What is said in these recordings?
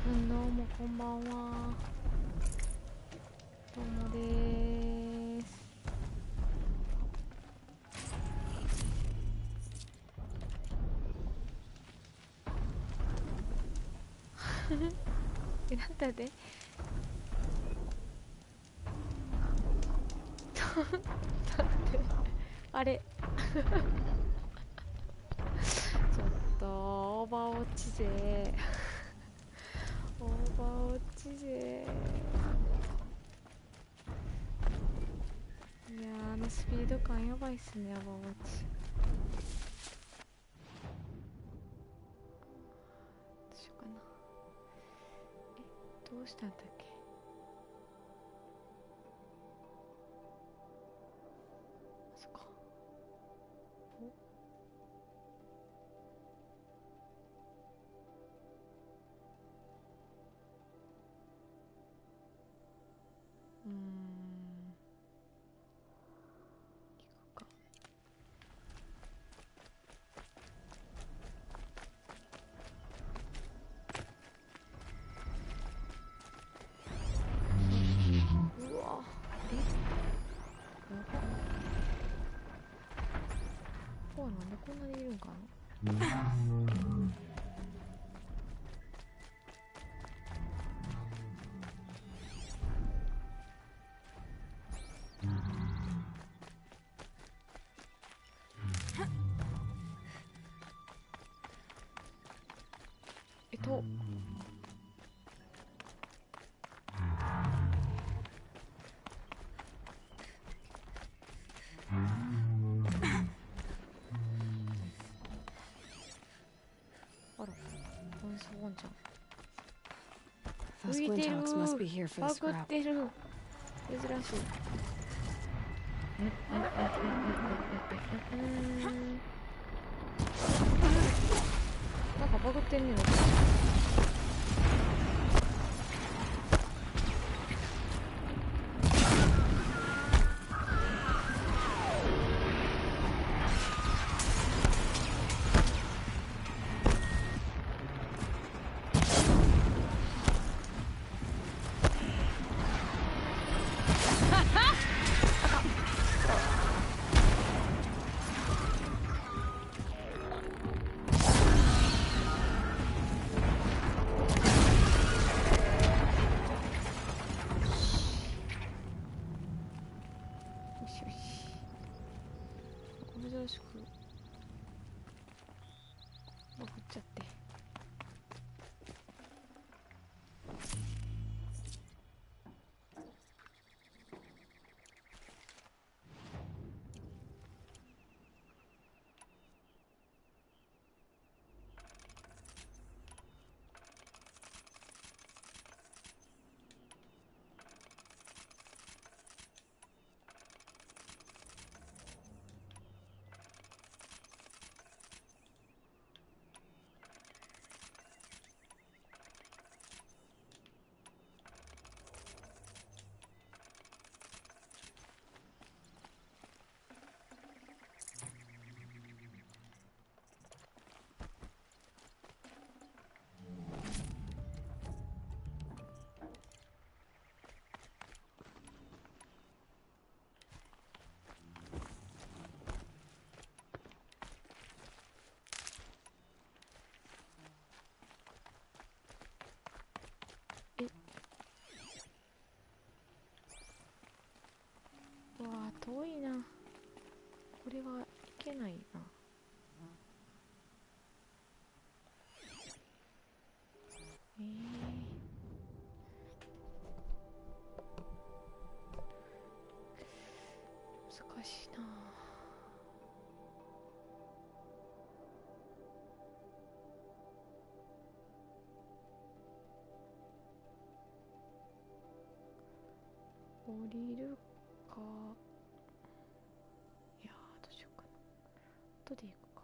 どうもこんばんは。どうもでーす。なんだであれちょっとオーバーウォッチ勢オーバーウォッチ勢。いやー、あのスピード感やばいっすね、オーバーウォッチ。どうしようかな。どうしたんだっけ。そっか。お、聞くか。うわ、やば。こうなんでこんなにいるんかな。あら、ワンちゃん。浮いてるー。バグってる。珍しい。なんかバグってんねん。珍しくバグっちゃって。うわー、遠いな。これはいけないな。難しいな。降りるか。いやー、どうしようかな。後で行くか。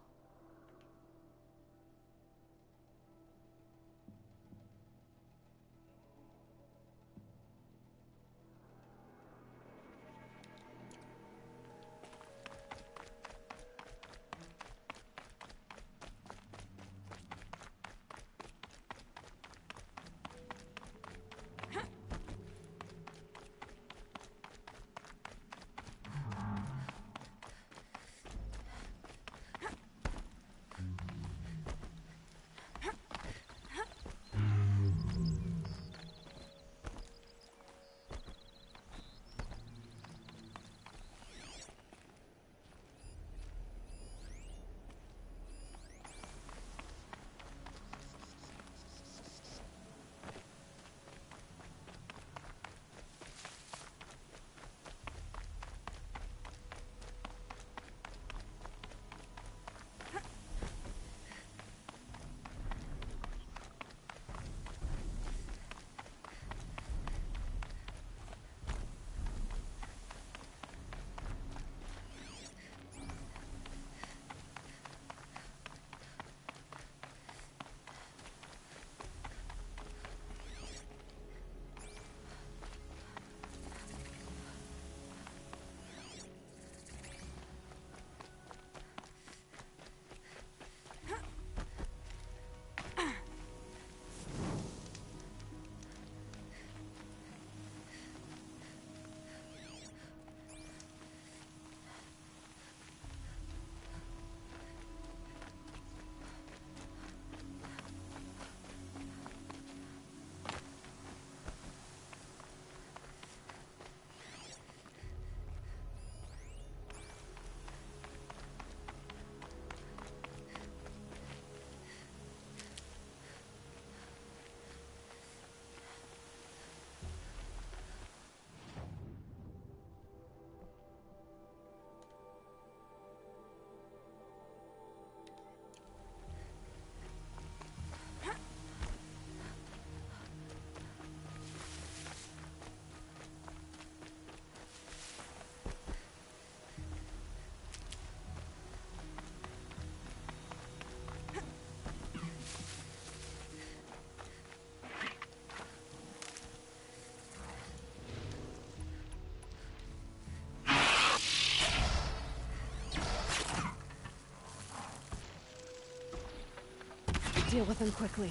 deal with them quickly.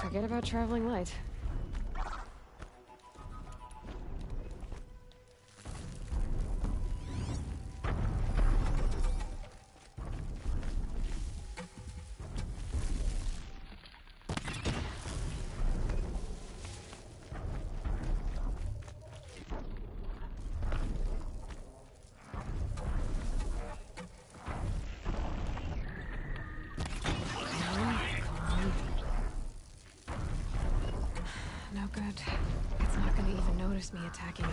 Forget about traveling light. No good. It's not gonna even notice me attacking it.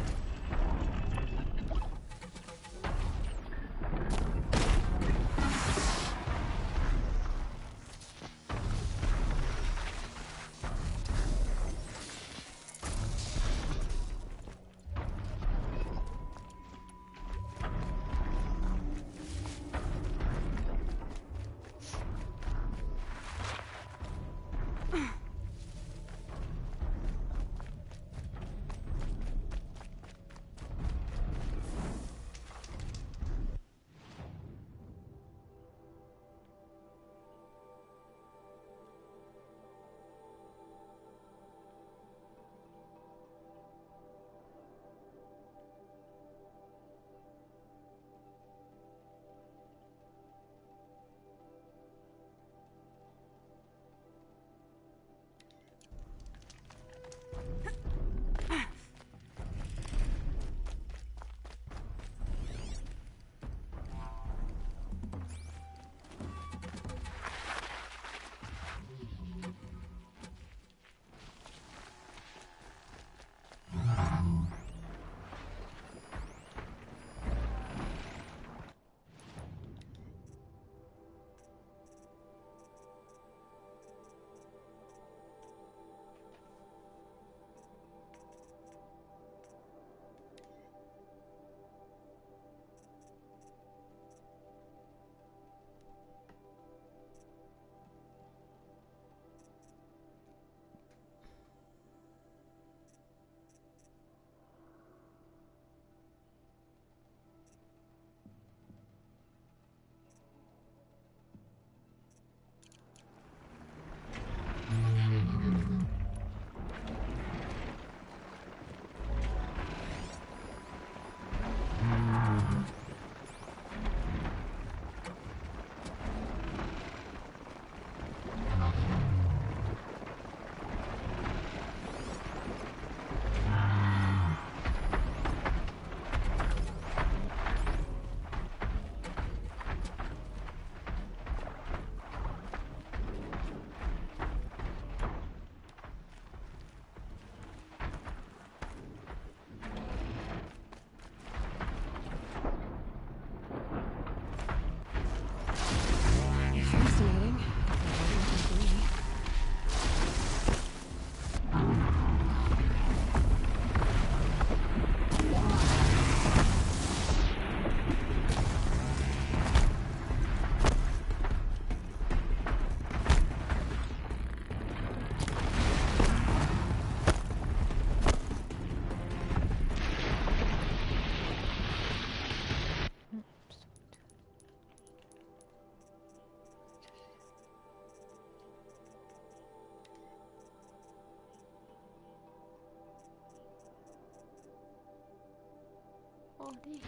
어디?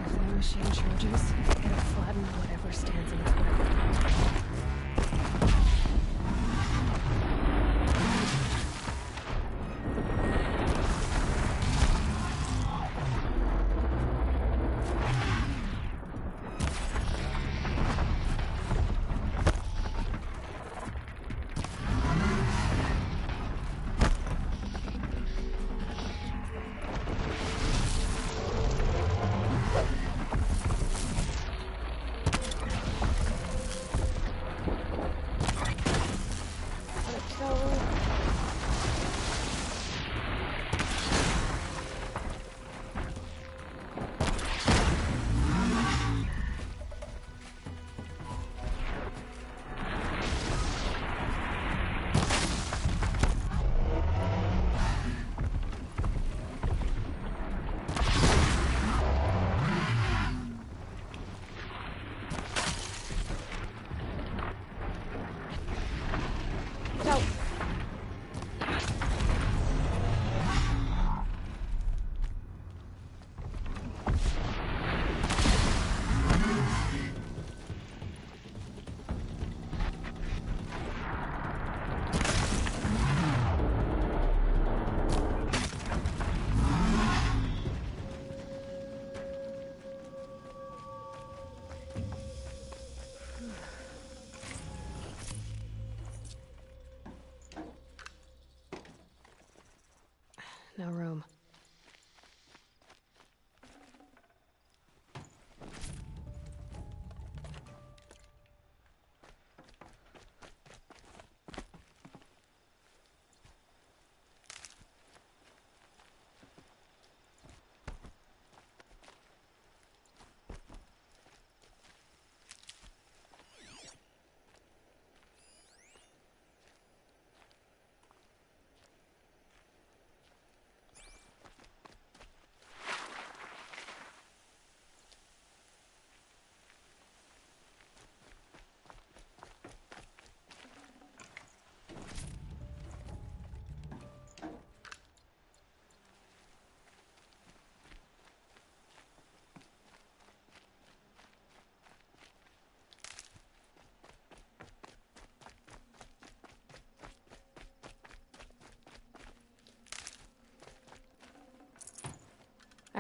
If the machine charges, it'll flatten whatever stands in its way.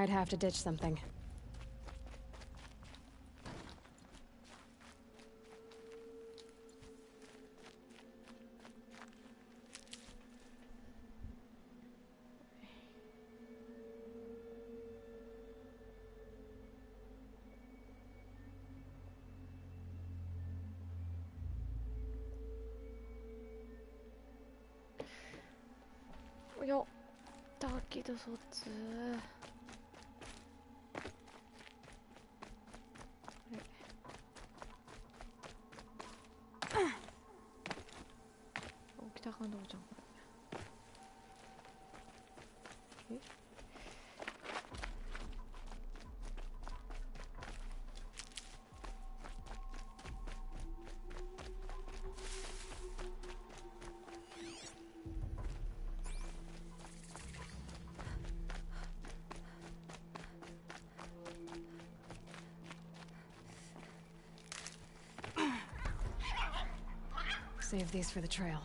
I'd have to ditch something. 야, 따기도 소츠.起きたかんどうじゃん。え？ Save these for the trail.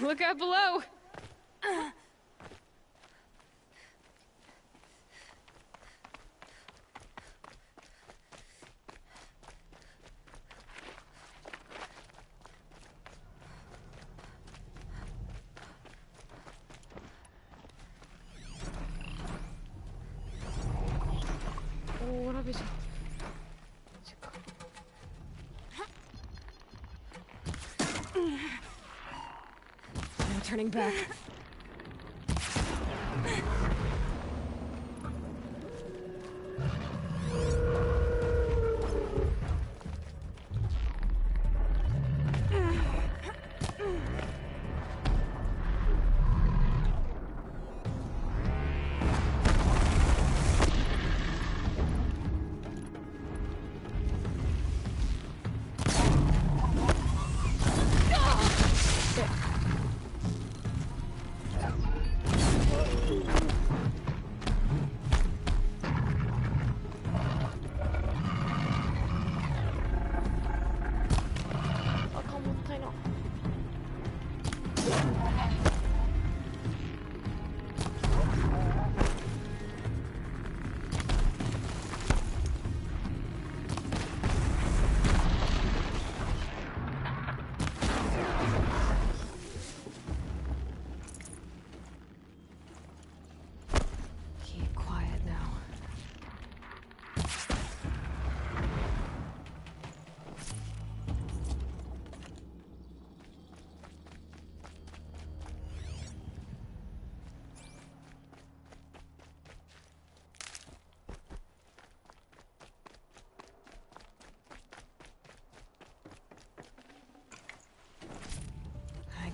Look out below! Oh, what a vision. No turning back.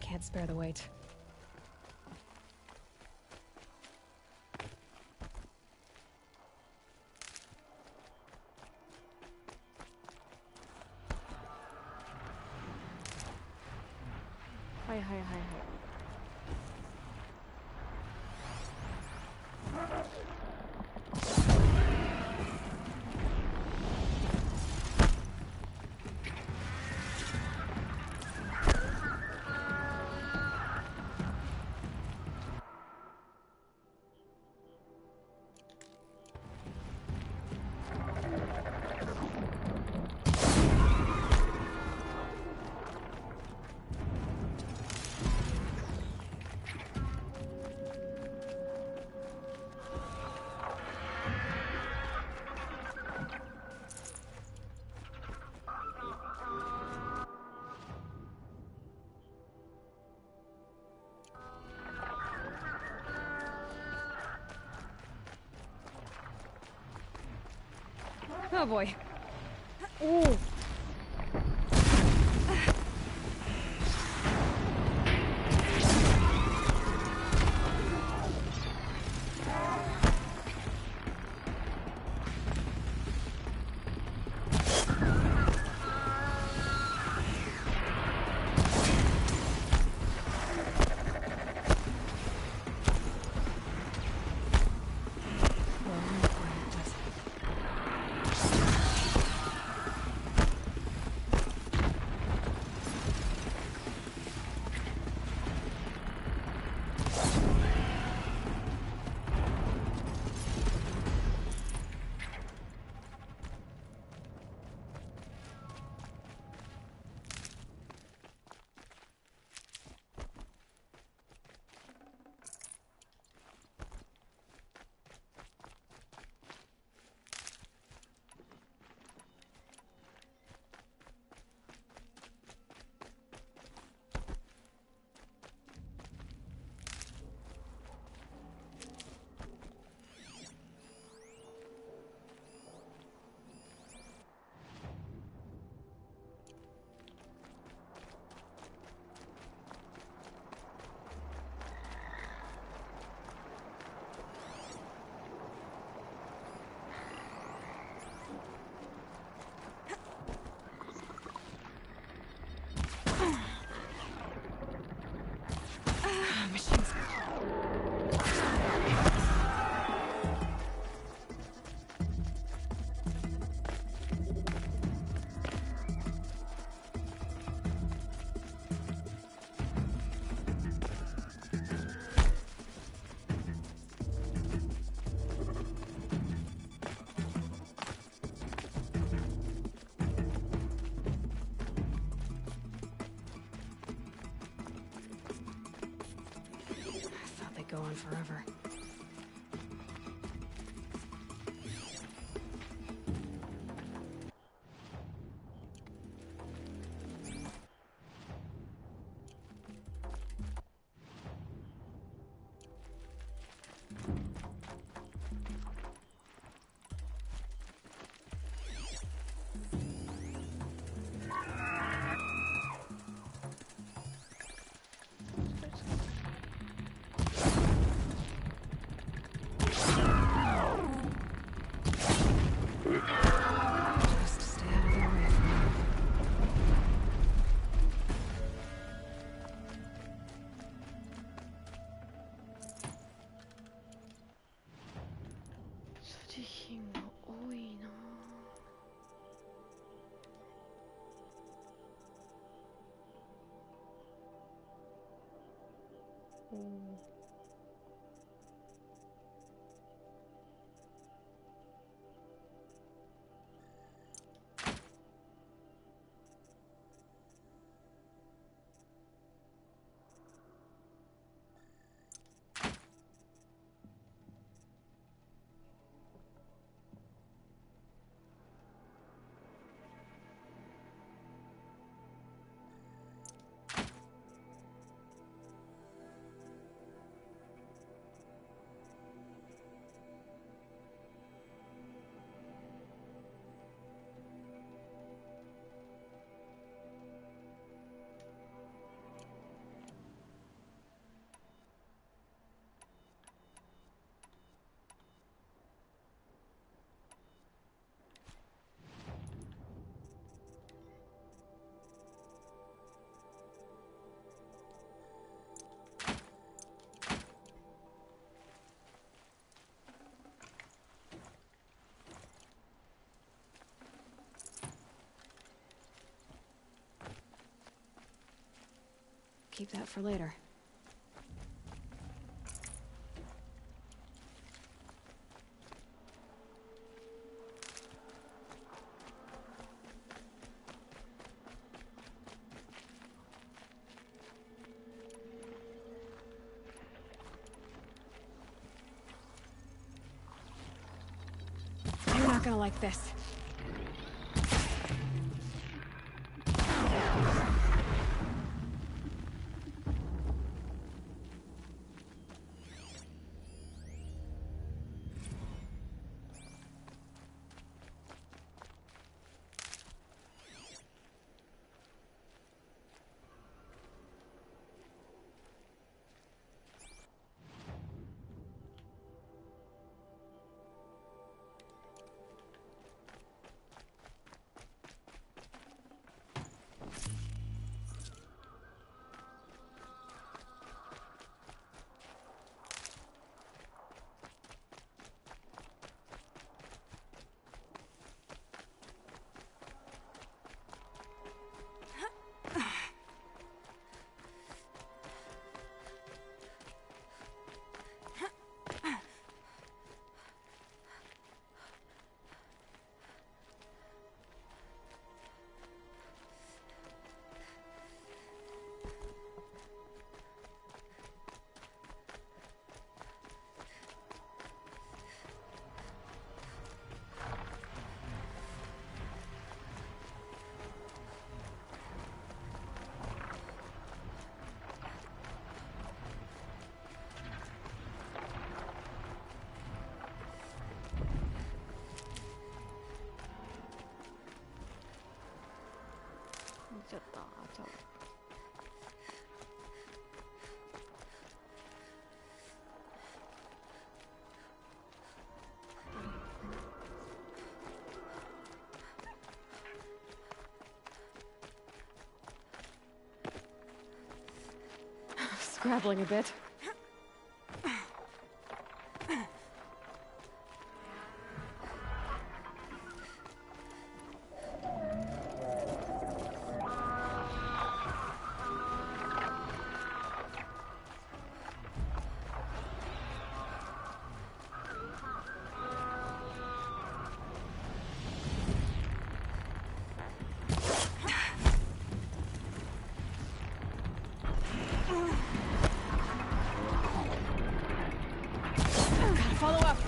Can't spare the weight. Hi, hi, hi, hi. Oh boy. おお。Go on forever. Keep that for later. You're not gonna like this. ちゃった。ちゃう。Scrabbling a bit. Follow up.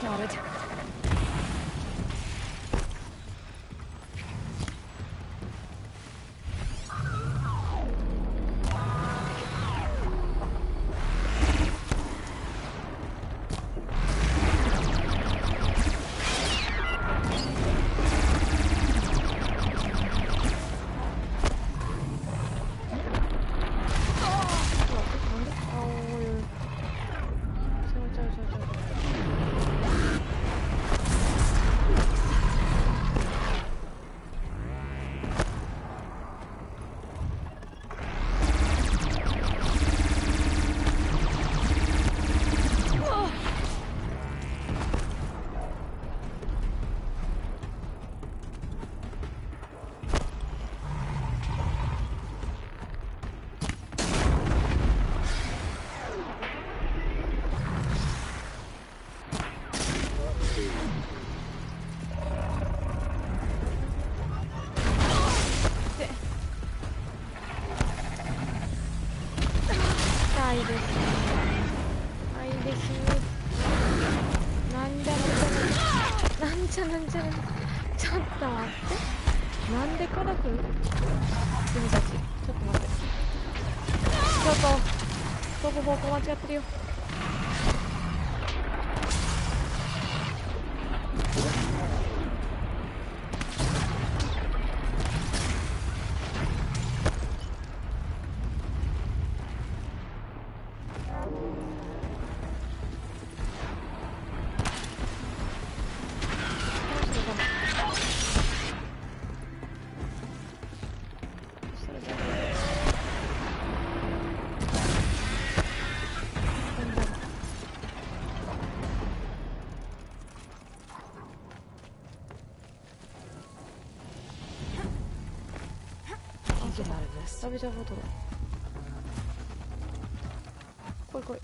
Spotted.なんちゃなんちゃら、ちょっと待って、なんでから来る君たち。ちょっと待って、ちょっと飛ぶ方向間違ってるよ。ラベジャーボトル。来い来い。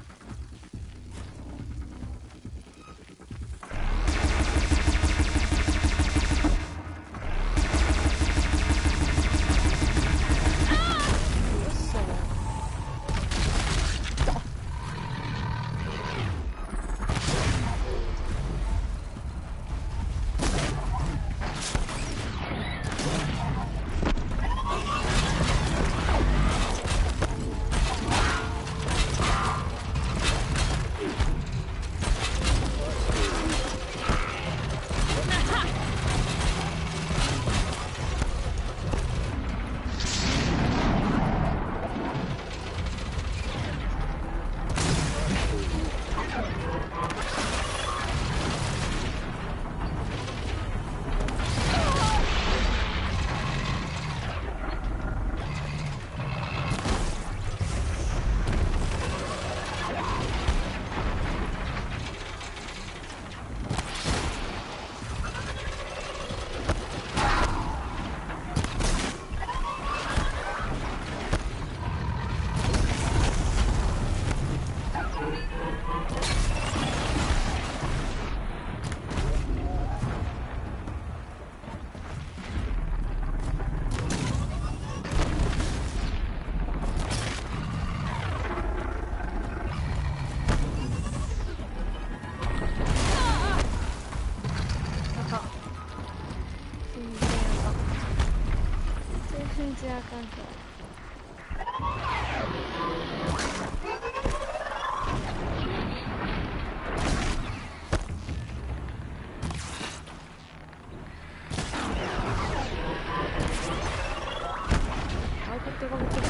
相手手がめっちゃ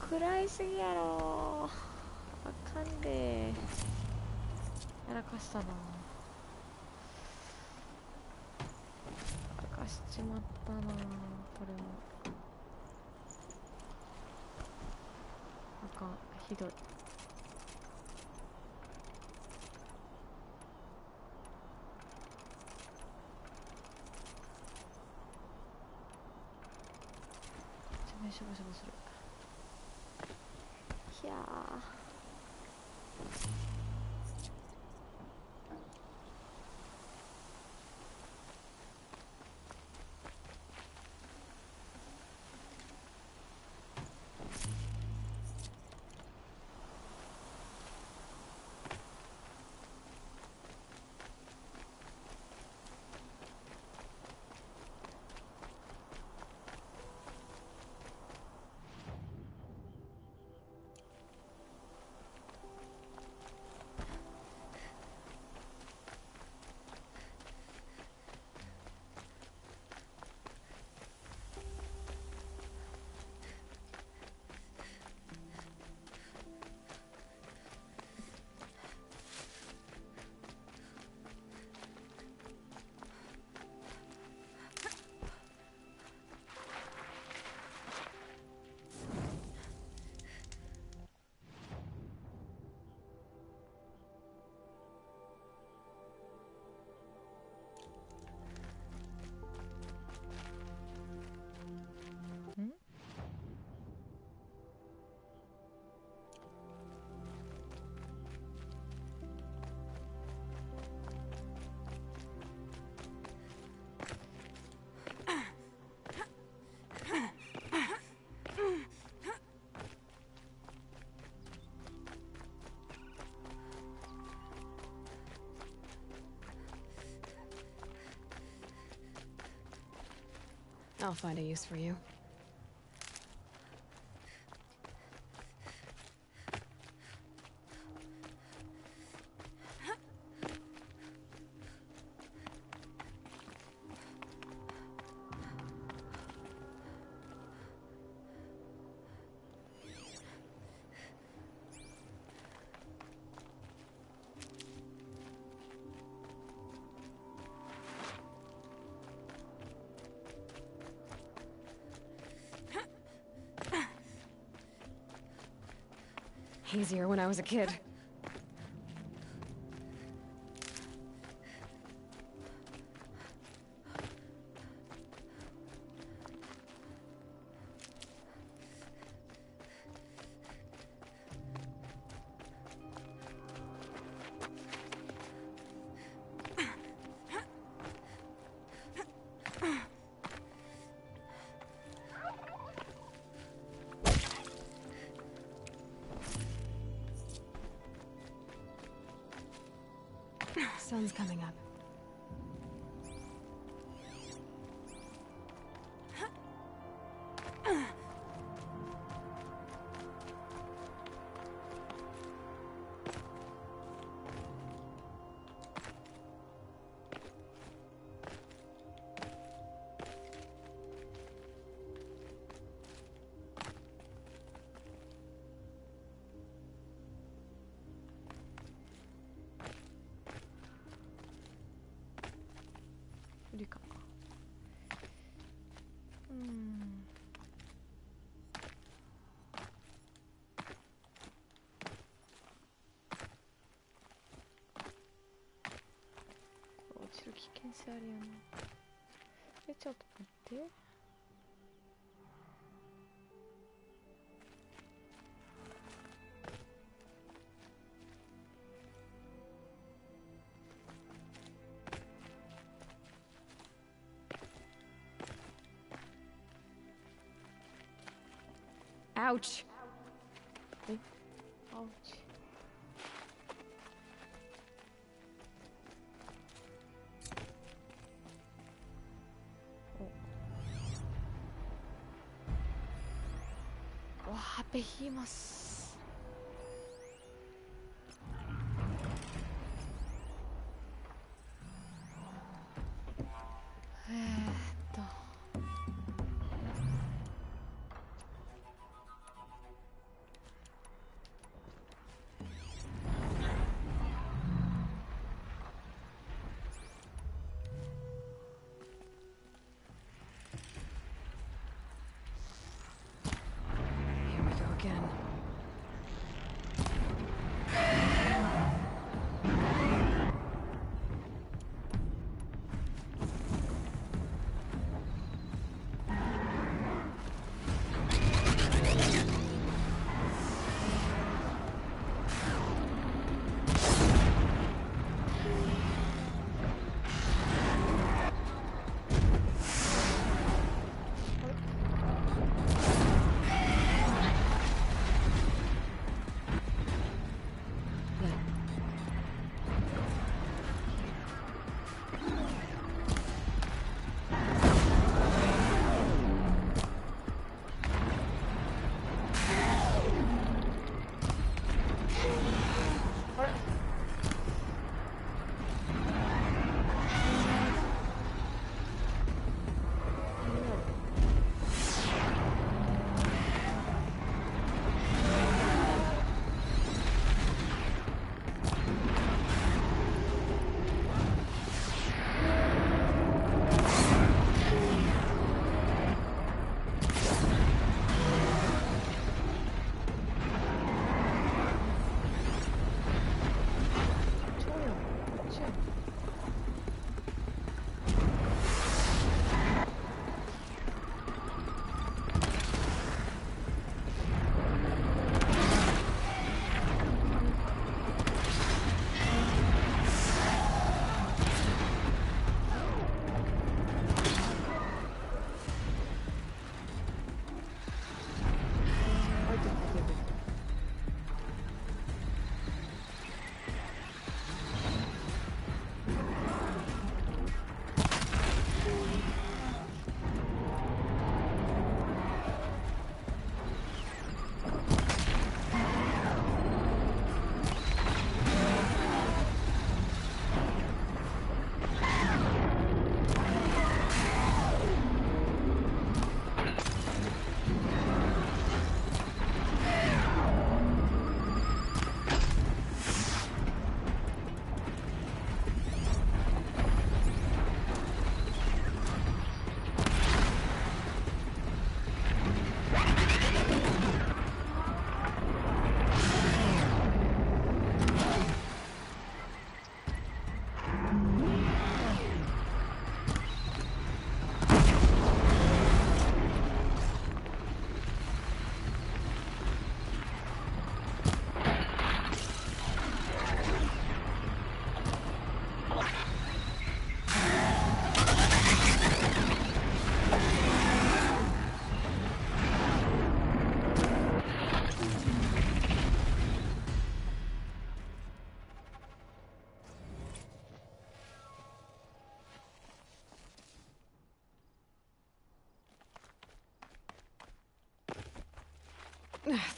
暗いすぎやろ。あかんで。やらかしたな。やらかしちまったな。これもあかん、ひどい。しぼしぼする。いやんI'll find a use for you. Easier when I was a kid. Sun's coming up.落ちる危険性あるよね。ちょっと待って。Ouch! アウチ。べ引います。Here we go again.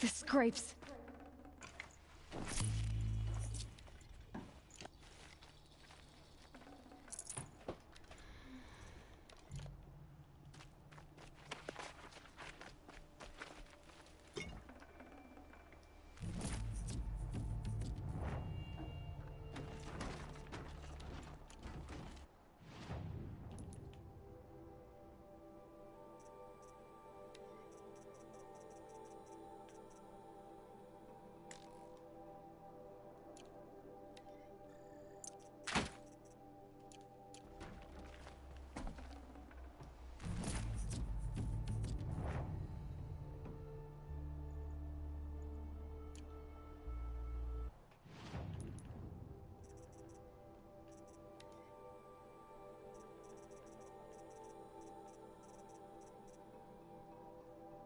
The scrapes.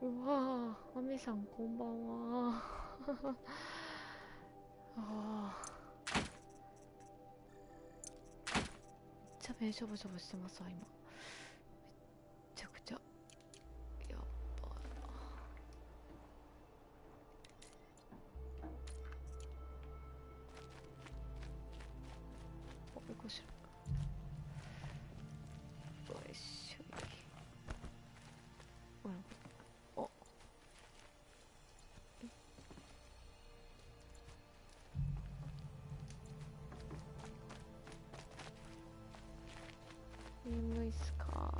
うわー、アメさんこんばんは。あー、めっちゃ目しょぼしょぼしてますわ今。めっちゃくちゃやばい。眠いっすか。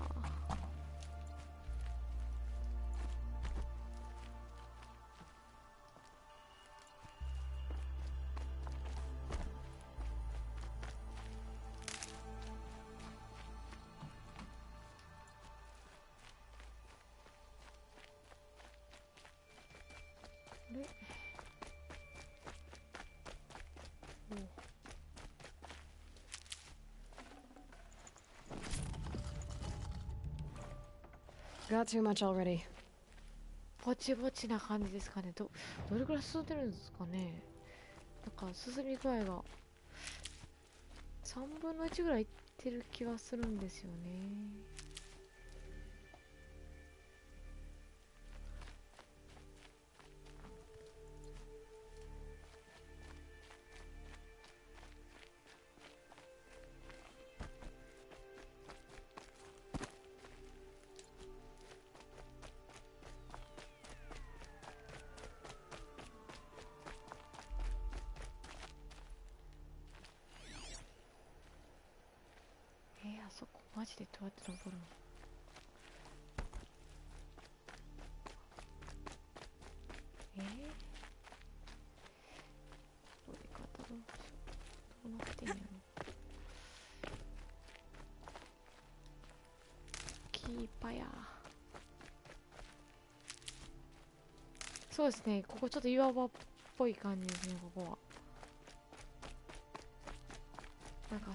あれ、Got too much already. ぼちぼちな感じですかね。どれくらい進んでるんですかね。なんか進み具合が3分の1ぐらいいってる気はするんですよね。あそこマジでどうやって登るの。登り方どうなってんやろ。キーパや。そうですね、ここちょっと岩場っぽい感じですね。ここはなんか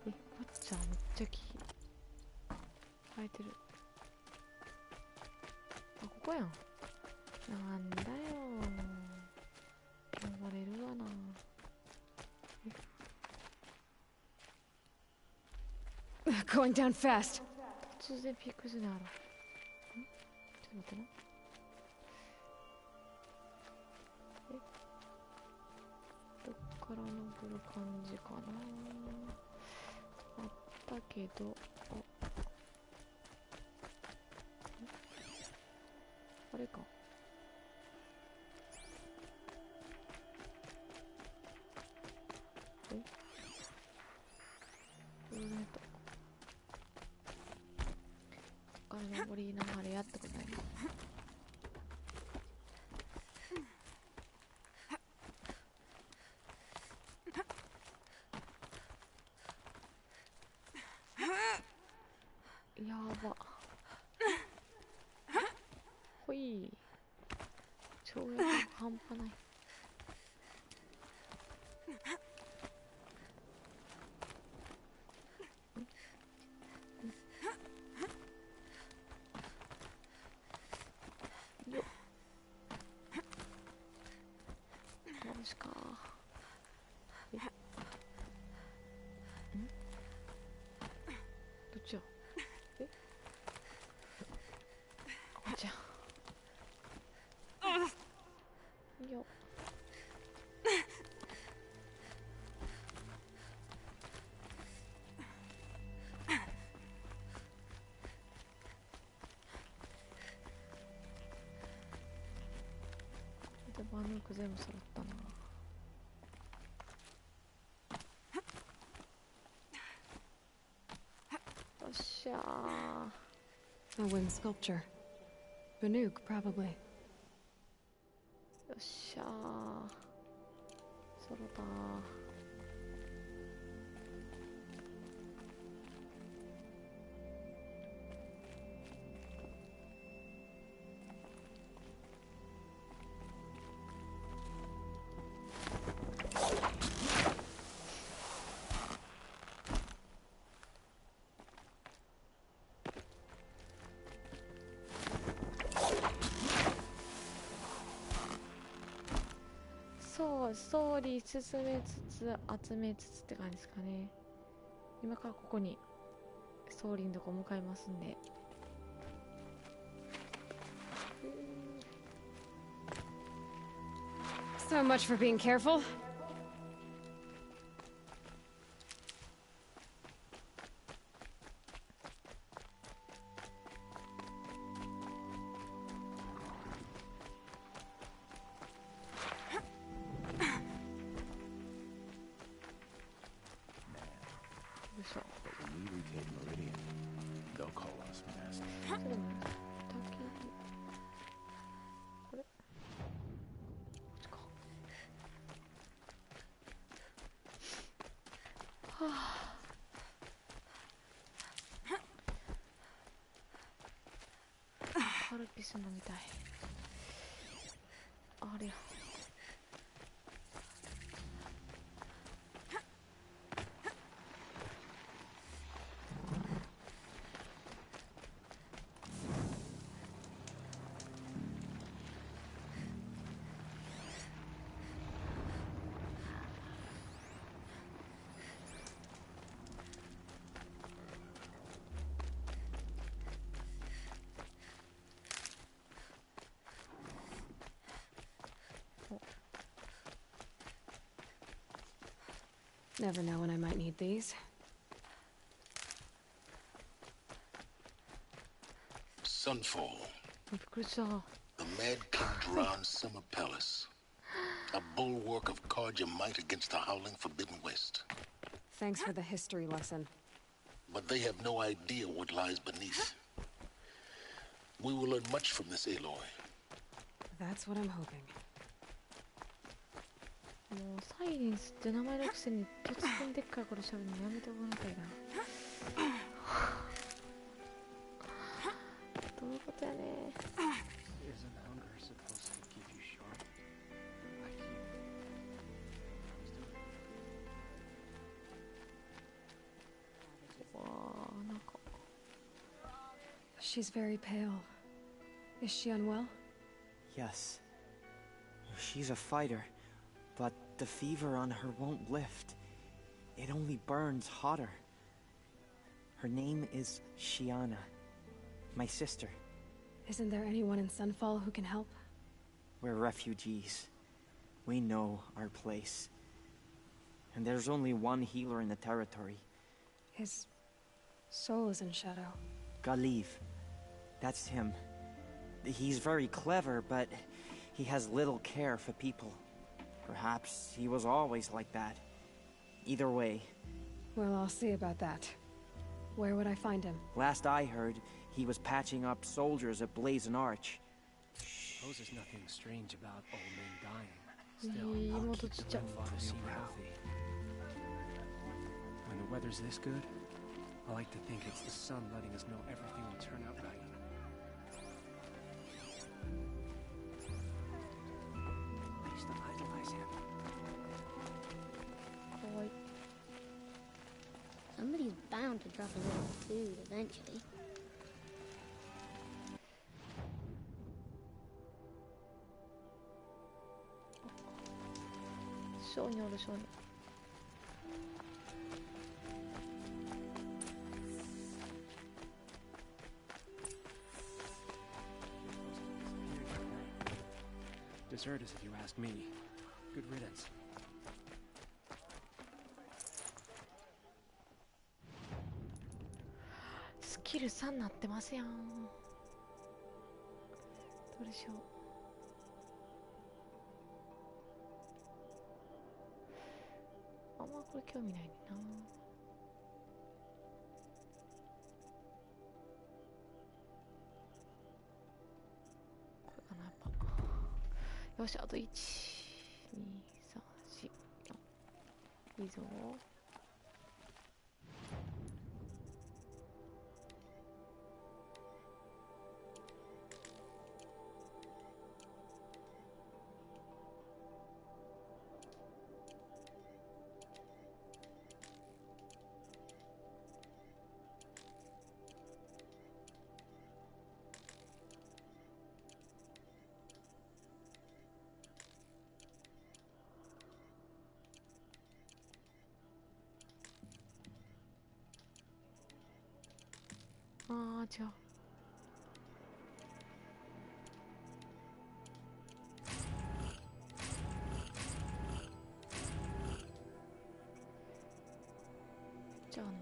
パッチャーめっちゃ生えてる。あ、ここやん。なんだよ、登れるわな。Going down fast. 突然ピーク図にある。ちょっと待ってな。どっから登る感じかな。あったけど、あれか。こっから登りながらやってことない。やば。ほい。跳躍半端ない。よっ。マジか。どっちや。こっちや。よっ。でバヌーク全部揃ったな。よっしゃー。A wind sculpture. Banuk, probably. よっしゃー。揃ったー。そう、ストーリー進めつつ集めつつって感じですかね。今からここにストーリーのとこ向かいますんで。So much for being careful. よいしょ。we retake Meridian, they'll call us master. ちょっと待って、滝、これ、こっちか。はあ。カルピス飲みたい。あれや。Never know when I might need these. Sunfall. びっくりした。 The Mad King Duran's summer palace. A bulwark of cards your might against the howling Forbidden West. Thanks for the history lesson. But they have no idea what lies beneath. We will learn much from this Aloy. That's what I'm hoping. もうサイレンスって名前のくせに突然でっかいことしゃべるのやめてもらいたいな。どういうことやね。 Isn't hunger supposed to keep you sharp? Like you. I was doing. わあ、なんか She's very pale. Is she unwell? Yes. She's a fighter, but the fever on her won't lift. It only burns hotter. Her name is Shiana, my sister. Isn't there anyone in Sunfall who can help? We're refugees. We know our place. And there's only one healer in the territory. His soul is in shadow. Galiv. That's him. He's very clever, but he has little care for people. Perhaps he was always like that. Either way. Well, I'll see about that. Where would I find him? Last I heard, he was patching up soldiers at Blazon Arch. Suppose there's nothing strange about old men dying. いい Still, I'll 妹 keep ちっ the ちゃ。 grandfather seem healthy. When the weather's this good, I like to think it's the sun letting us know everything will turn out right. I used to idolize him. かわいい。 Somebody's bound to drop a little food eventually. 小におる小に。 Deserters, if you ask me. Good riddance. スキル3なってますやん。どれしよう。あんまこれ興味ないねんな。これかなやっぱ。よし、あと1、2、3、4、4。いいぞ。あー、違う。じゃああんの。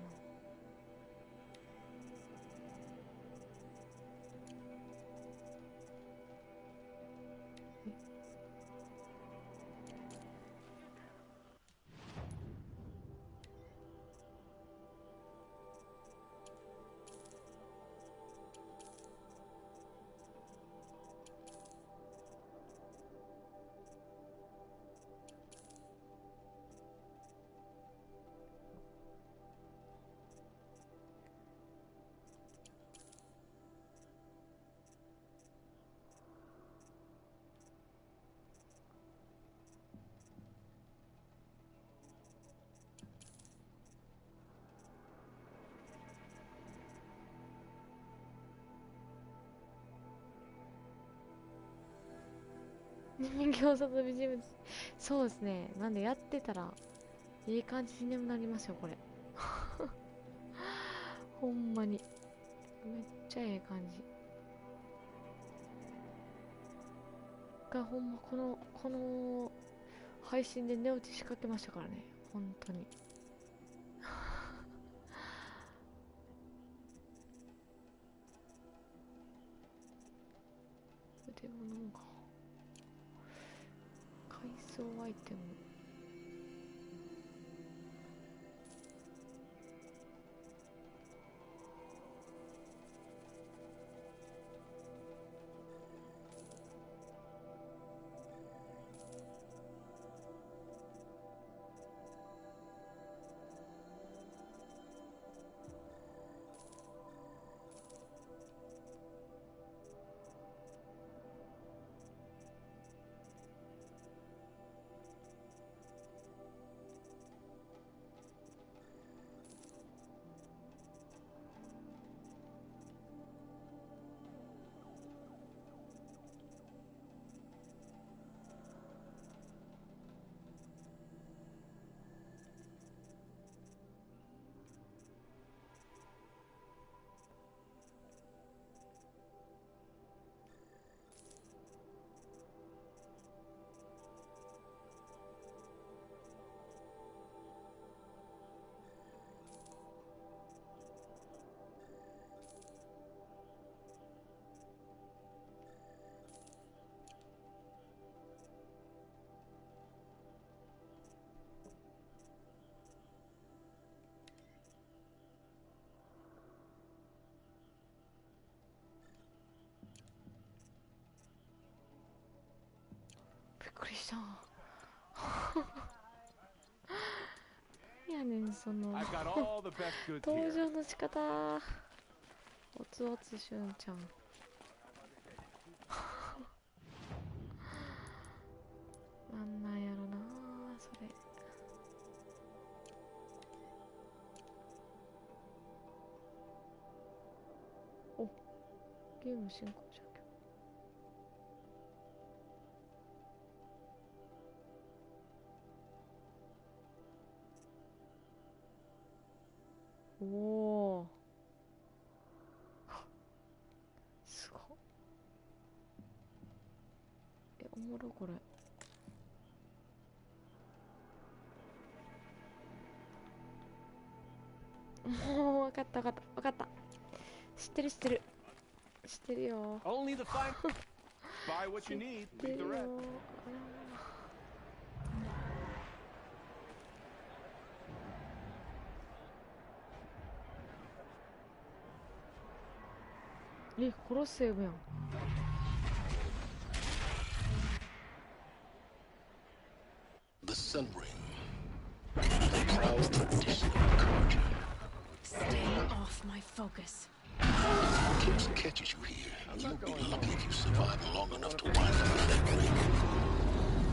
人形さと美人物。そうですね。なんでやってたらいい感じに眠なりますよこれ。ほんまにめっちゃええ感じが、ほんまこの配信で寝落ちしかけましたからね、本当に。腕物が改装アイテム。びっくりした。やねんその I've got all the best goods 登 here. 場の仕方。おつおつしゅんちゃん。なんやろなそれ。お、ゲーム進行状況。おお、すごっ。おもろこれ。もう分かった分かった分かった。知ってる知ってる知ってるよ。 Only the fine. Buy what you need, 知って leave る the よ。 rest. え、コロッセウムやん。The Sun Ring, the proud tradition of Karja. Stay off my focus. If Eclipse catches you here, you'll be lucky if you survive long enough to wind up with that ring.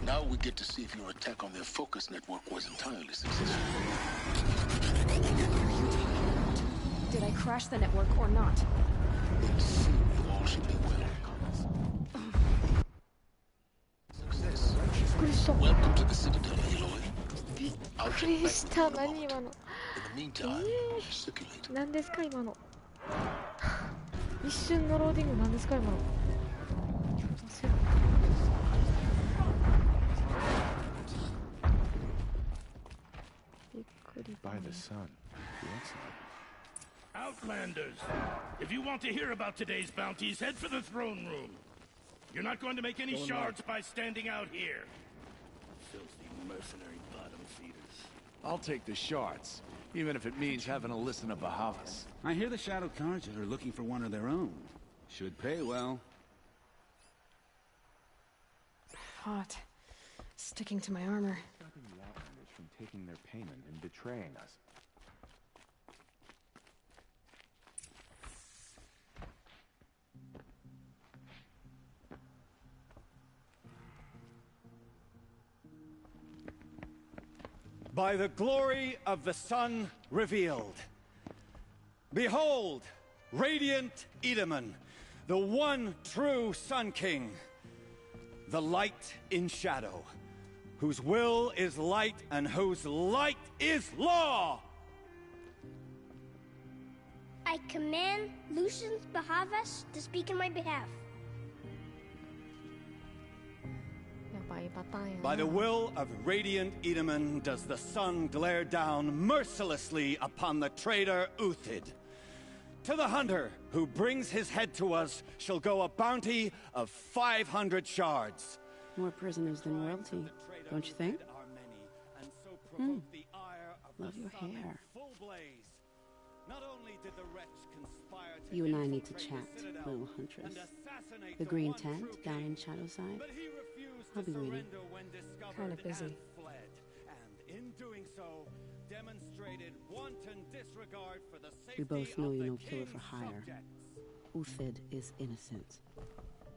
Now we get to see if your attack on their focus network was entirely successful. Did I crash the network or not? In soon, all should be well. Success. びっくりした。 Welcome to the Citadel, Aloy. びっ I'll く check り back し with た。 you in a 何 moment. 今の。 In the meantime, circulate. 何ですか今の。一瞬のローディング何ですか今の。焦る。びっくりだ By ね。 the sun. What's Outlanders, if you want to hear about today's bounties, head for the throne room. You're not going to make any shards by standing out here. Filthy mercenary bottom feeders. I'll take the shards, even if it means having to listen to Bahavas. I hear the Shadow Carja are looking for one of their own. Should pay well. Hot. Sticking to my armor. stopping the Outlanders from taking their payment and betraying us? by the glory of the sun revealed. Behold, radiant Edaman, the one true Sun King, the light in shadow, whose will is light and whose light is law! I command Lucius Bahavas to speak in my behalf. やばいパターンやな。 By the will of radiant Edaman does the sun glare down mercilessly upon the traitor Uthid. To the hunter who brings his head to us shall go a bounty of 500 shards. More prisoners than royalty, don't you think? Love your hair. You and I need to chat, little huntress. The green tent down in Shadowside? I'll be waiting. Kind of busy. We both know you're no killer for hire. Uthid is innocent.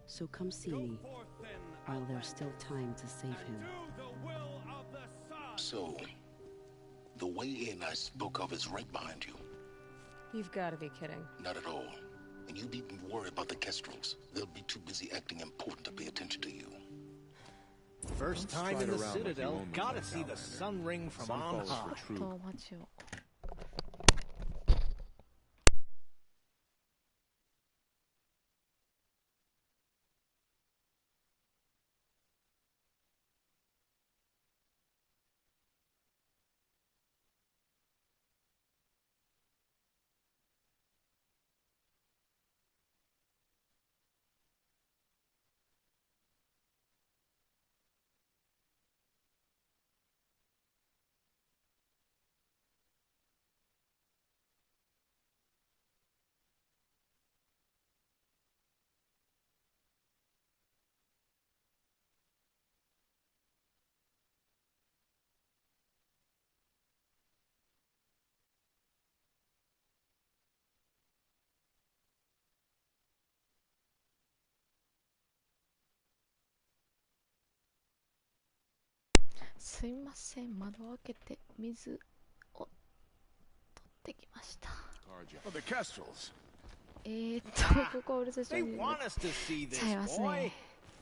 So come see me, while there's still time to save him. So, the way in I spoke of is right behind you. You've got to be kidding. Not at all. And you needn't worry about the Kestrels. They'll be too busy acting important to pay attention to you. First time in the Citadel, gotta see the sun ring from on high. ちょっとお待ちを。すいません、窓を開けて水を取ってきました。Oh, the Kestrels. ここうるさい人 They に want us to see ちゃいま this, す boy. ね。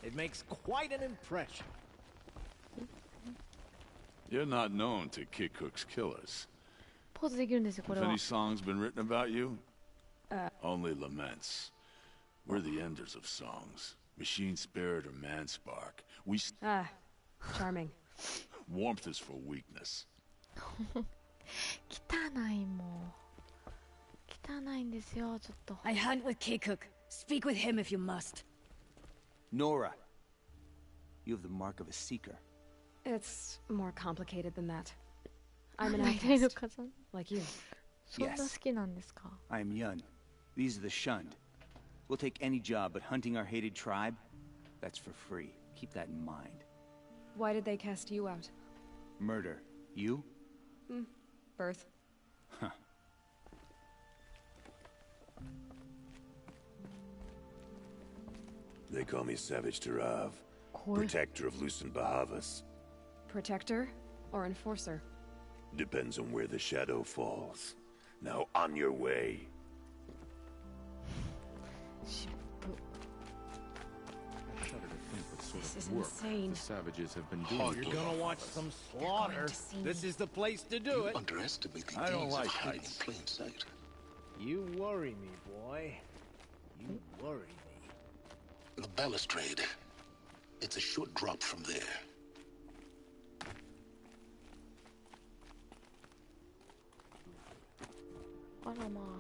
It makes quite an impression. You're not known to Kikuk's killers. ポーズできるんですよ、これ Have は。 any songs been written about you? Only laments. We're the enders of songs. Machine spirit or man spark. We Charming. warmth is for weakness. 汚いもん。汚いんですよ、ちょっと。 I hunt with Kikuk. Speak with him if you must. Nora, you have the mark of a seeker. It's more complicated than that. I'm an 大々の outcast, 火山。 like you. そんな好きなんですか？ I am Yun. These are the shunned. We'll take any job, but hunting our hated tribe, that's for free. Keep that in mind. Why did they cast you out? Murder. You? Birth. Huh. They call me Savage Tarav, protector of Lucent Bahavas. Protector or enforcer? Depends on where the shadow falls. Now on your way. This is insane. The savages have been Oh, doing. you're gonna watch some slaughter. This is the place to do it. Underestimate the I don't days like of hiding in heights. plain sight. You worry me, boy. You worry me. The balustrade. It's a short drop from there. Alama.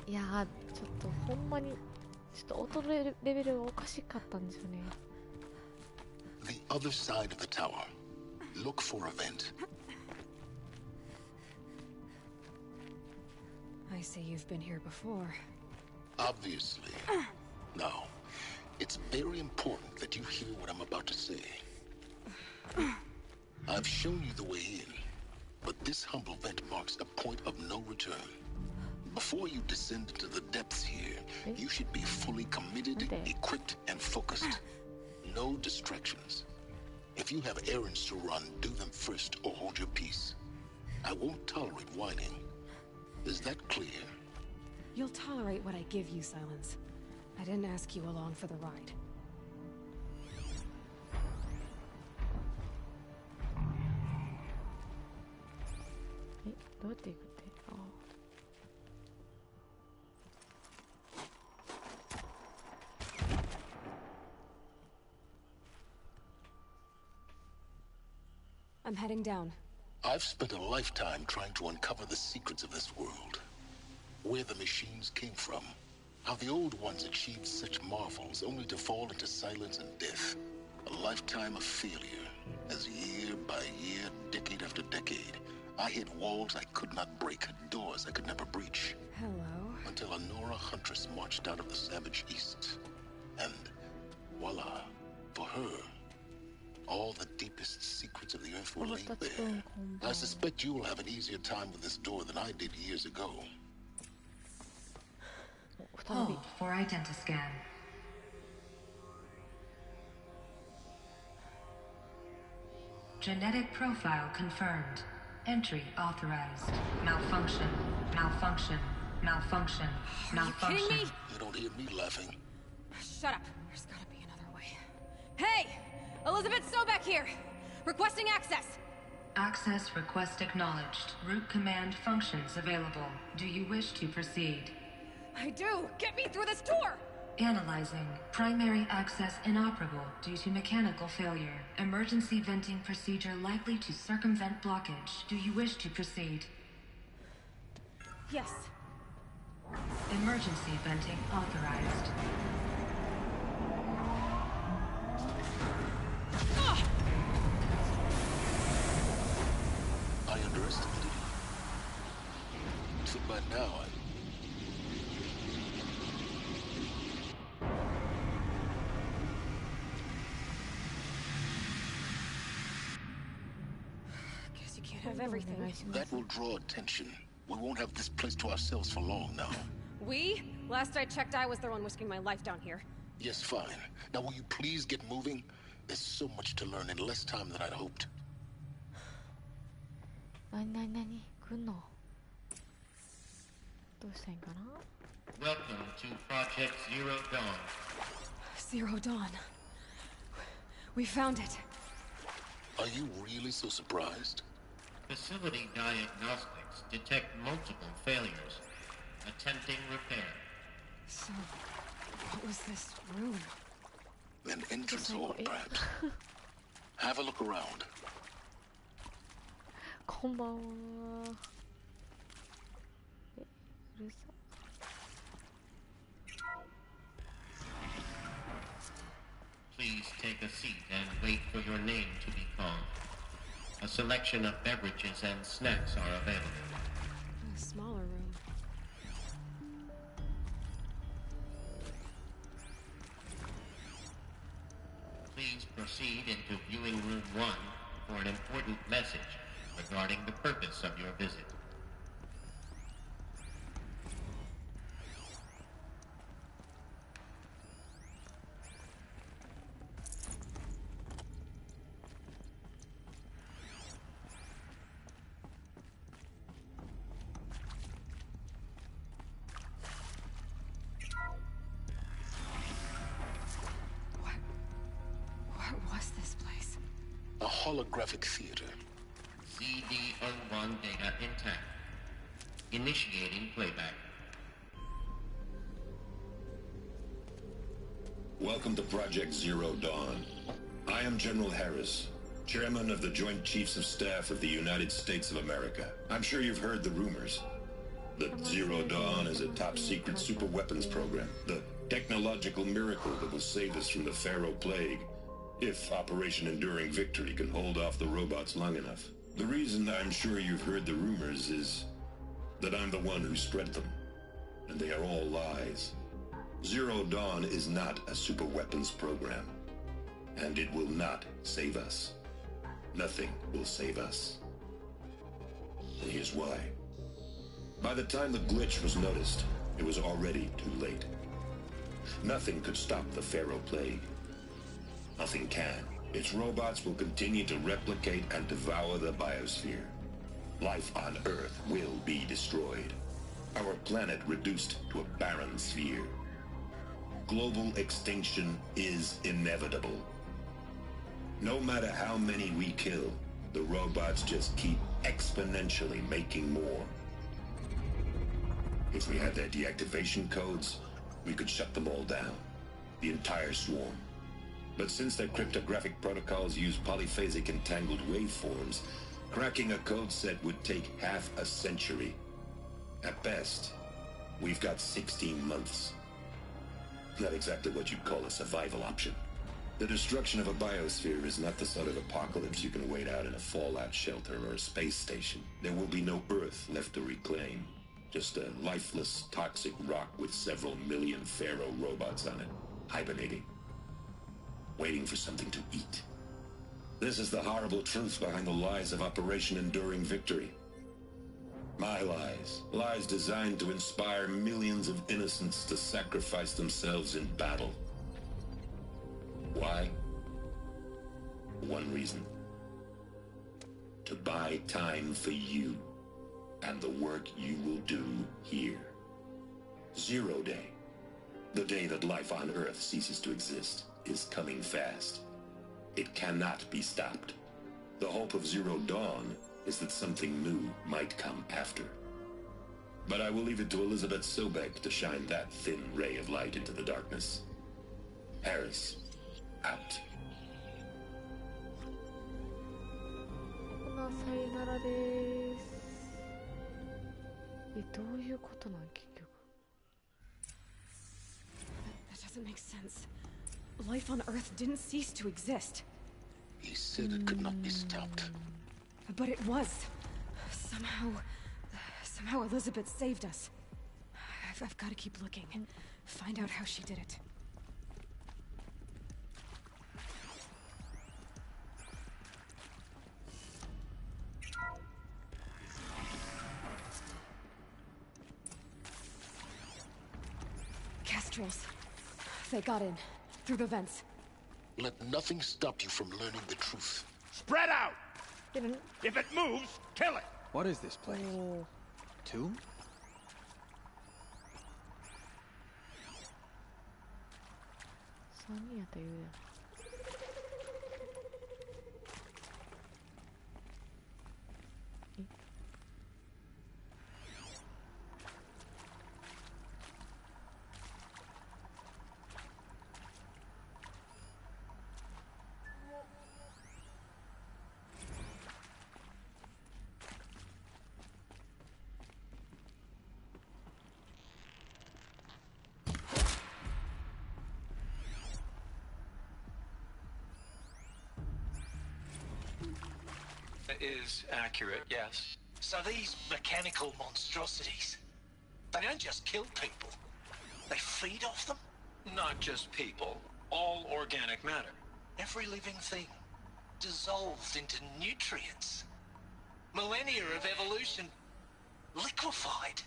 いやー、ちょっとほんまにちょっと音のレベルがおかしかったんですよね。 The other side of the tower. Look for a vent. I see you've been here before. Obviously. Now, it's very important that you hear what I'm about to say. I've shown you the way in, but this humble vent marks a point of no return. Before you descend into the depths here, you should be fully committed, equipped, and focused. No distractions. If you have errands to run, do them first or hold your peace. I won't tolerate whining. Is that clear? You'll tolerate what I give you, Silence. I didn't ask you along for the ride. I'm heading down. I've spent a lifetime trying to uncover the secrets of this world. Where the machines came from. How the old ones achieved such marvels only to fall into silence and death. A lifetime of failure. As year by year, decade after decade, I hit walls I could not break, doors I could never breach. Hello. Until a Nora huntress marched out of the savage east. And voila, for her, all the deepest secrets of the earth were laid bare. I suspect you will have an easier time with this door than I did years ago. Hold for identiscan. Genetic profile confirmed. Entry authorized. Malfunction. Malfunction. Malfunction. Malfunction. Are you kidding me? You don't hear me laughing. Shut up. There's gotta be another way. Hey! Elizabeth Sobek here! Requesting access! Access request acknowledged. Root command functions available. Do you wish to proceed? I do! Get me through this door! Analyzing. Primary access inoperable due to mechanical failure. Emergency venting procedure likely to circumvent blockage. Do you wish to proceed? Yes. Emergency venting authorized. I underestimated you. So by now, Guess you can't have everything. that will draw attention. We won't have this place to ourselves for long now. We? Last I checked, I was the one risking my life down here. Yes, fine. Now will you please get moving? There's so much to learn in less time than I'd hoped. 何来んのどうしたらいいんかな Welcome to Project Zero Dawn. Zero Dawn. We found it. Are you really so surprised? Facility diagnostics detect multiple failures. Attempting repair. So, what was this room? An entrance hall, perhaps. Have a look around. こんばんは。うるさ。Please take a seat and wait for your name to be called. A selection of beverages and snacks are available. A smaller room. Please proceed into viewing room 1 for an important message regarding the purpose of your visit. What was this place? A holographic theater. CD01 data intact. Initiating playback. Welcome to Project Zero Dawn. I am General Harris, Chairman of the Joint Chiefs of Staff of the United States of America. I'm sure you've heard the rumors that Zero Dawn is a top-secret super-weapons program, the technological miracle that will save us from the Pharaoh Plague, if Operation Enduring Victory can hold off the robots long enough. The reason I'm sure you've heard the rumors is that I'm the one who spread them, and they are all lies. Zero Dawn is not a super-weapons program, and it will not save us. Nothing will save us. And here's why. By the time the glitch was noticed, it was already too late. Nothing could stop the Pharaoh Plague. Nothing can. Its robots will continue to replicate and devour the biosphere. Life on Earth will be destroyed. Our planet reduced to a barren sphere. Global extinction is inevitable. No matter how many we kill, the robots just keep exponentially making more. If we had their deactivation codes, we could shut them all down. The entire swarm. But since their cryptographic protocols use polyphasic entangled waveforms, cracking a code set would take half a century. At best, we've got 16 months. Not exactly what you'd call a survival option. The destruction of a biosphere is not the sort of apocalypse you can wait out in a fallout shelter or a space station. There will be no Earth left to reclaim. Just a lifeless, toxic rock with several million Pharaoh robots on it, hibernating. Waiting for something to eat. This is the horrible truth behind the lies of Operation Enduring Victory. My lies. Lies designed to inspire millions of innocents to sacrifice themselves in battle. Why? One reason. To buy time for you and the work you will do here. 0 Day. The day that life on Earth ceases to exist is coming fast. It cannot be stopped. The hope of Zero Dawn is that something new might come after. But I will leave it to Elizabeth Sobek to shine that thin ray of light into the darkness. Harris, out. さよならです。どういうことなん結局。That doesn't make sense. Life on Earth didn't cease to exist. He said it could not be stopped. But it was. Somehow Elizabeth saved us. I've got to keep looking. Find out how she did it. Kestrels. They got in. Through the vents. Let nothing stop you from learning the truth. Spread out! If it moves, kill it! What is this place? Tomb? Is accurate, yes. So these mechanical monstrosities, they don't just kill people, they feed off them? Not just people, all organic matter. Every living thing, dissolved into nutrients. Millennia of evolution, liquefied.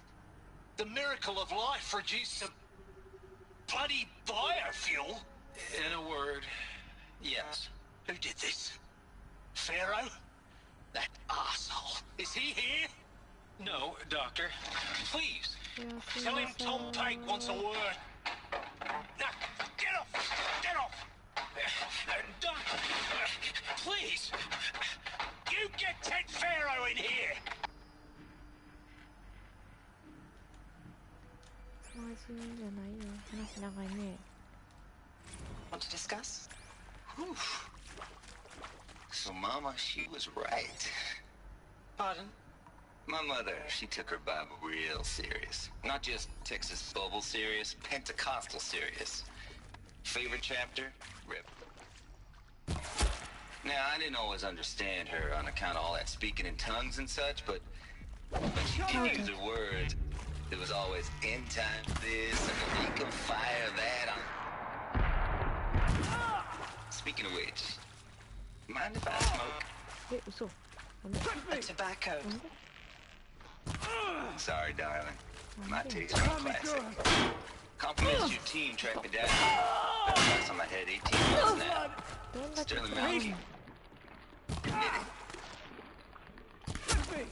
The miracle of life reduced to bloody biofuel. In a word, yes. Who did this? Pharaoh? That arsehole. Is he here? No, Doctor. Please. Tell him Tom Pate wants a word. Now, get off! Get off! Doctor, please. You get Ted Pharaoh in here! Want to discuss? Whew. So, Mama, she was right. Pardon? My mother, she took her Bible real serious. Not just Texas Bible serious, Pentecostal serious. Favorite chapter? Rip. Now, I didn't always understand her on account of all that speaking in tongues and such, but when she did use her words, it was always end time this and the lake of fire that. Speaking of which, mind if I smoke? A tobacco. Sorry, darling. My taste is classic. Compliments your team tracked me down. Been a mess on my head 18 months now. Sterling Malky. Committed.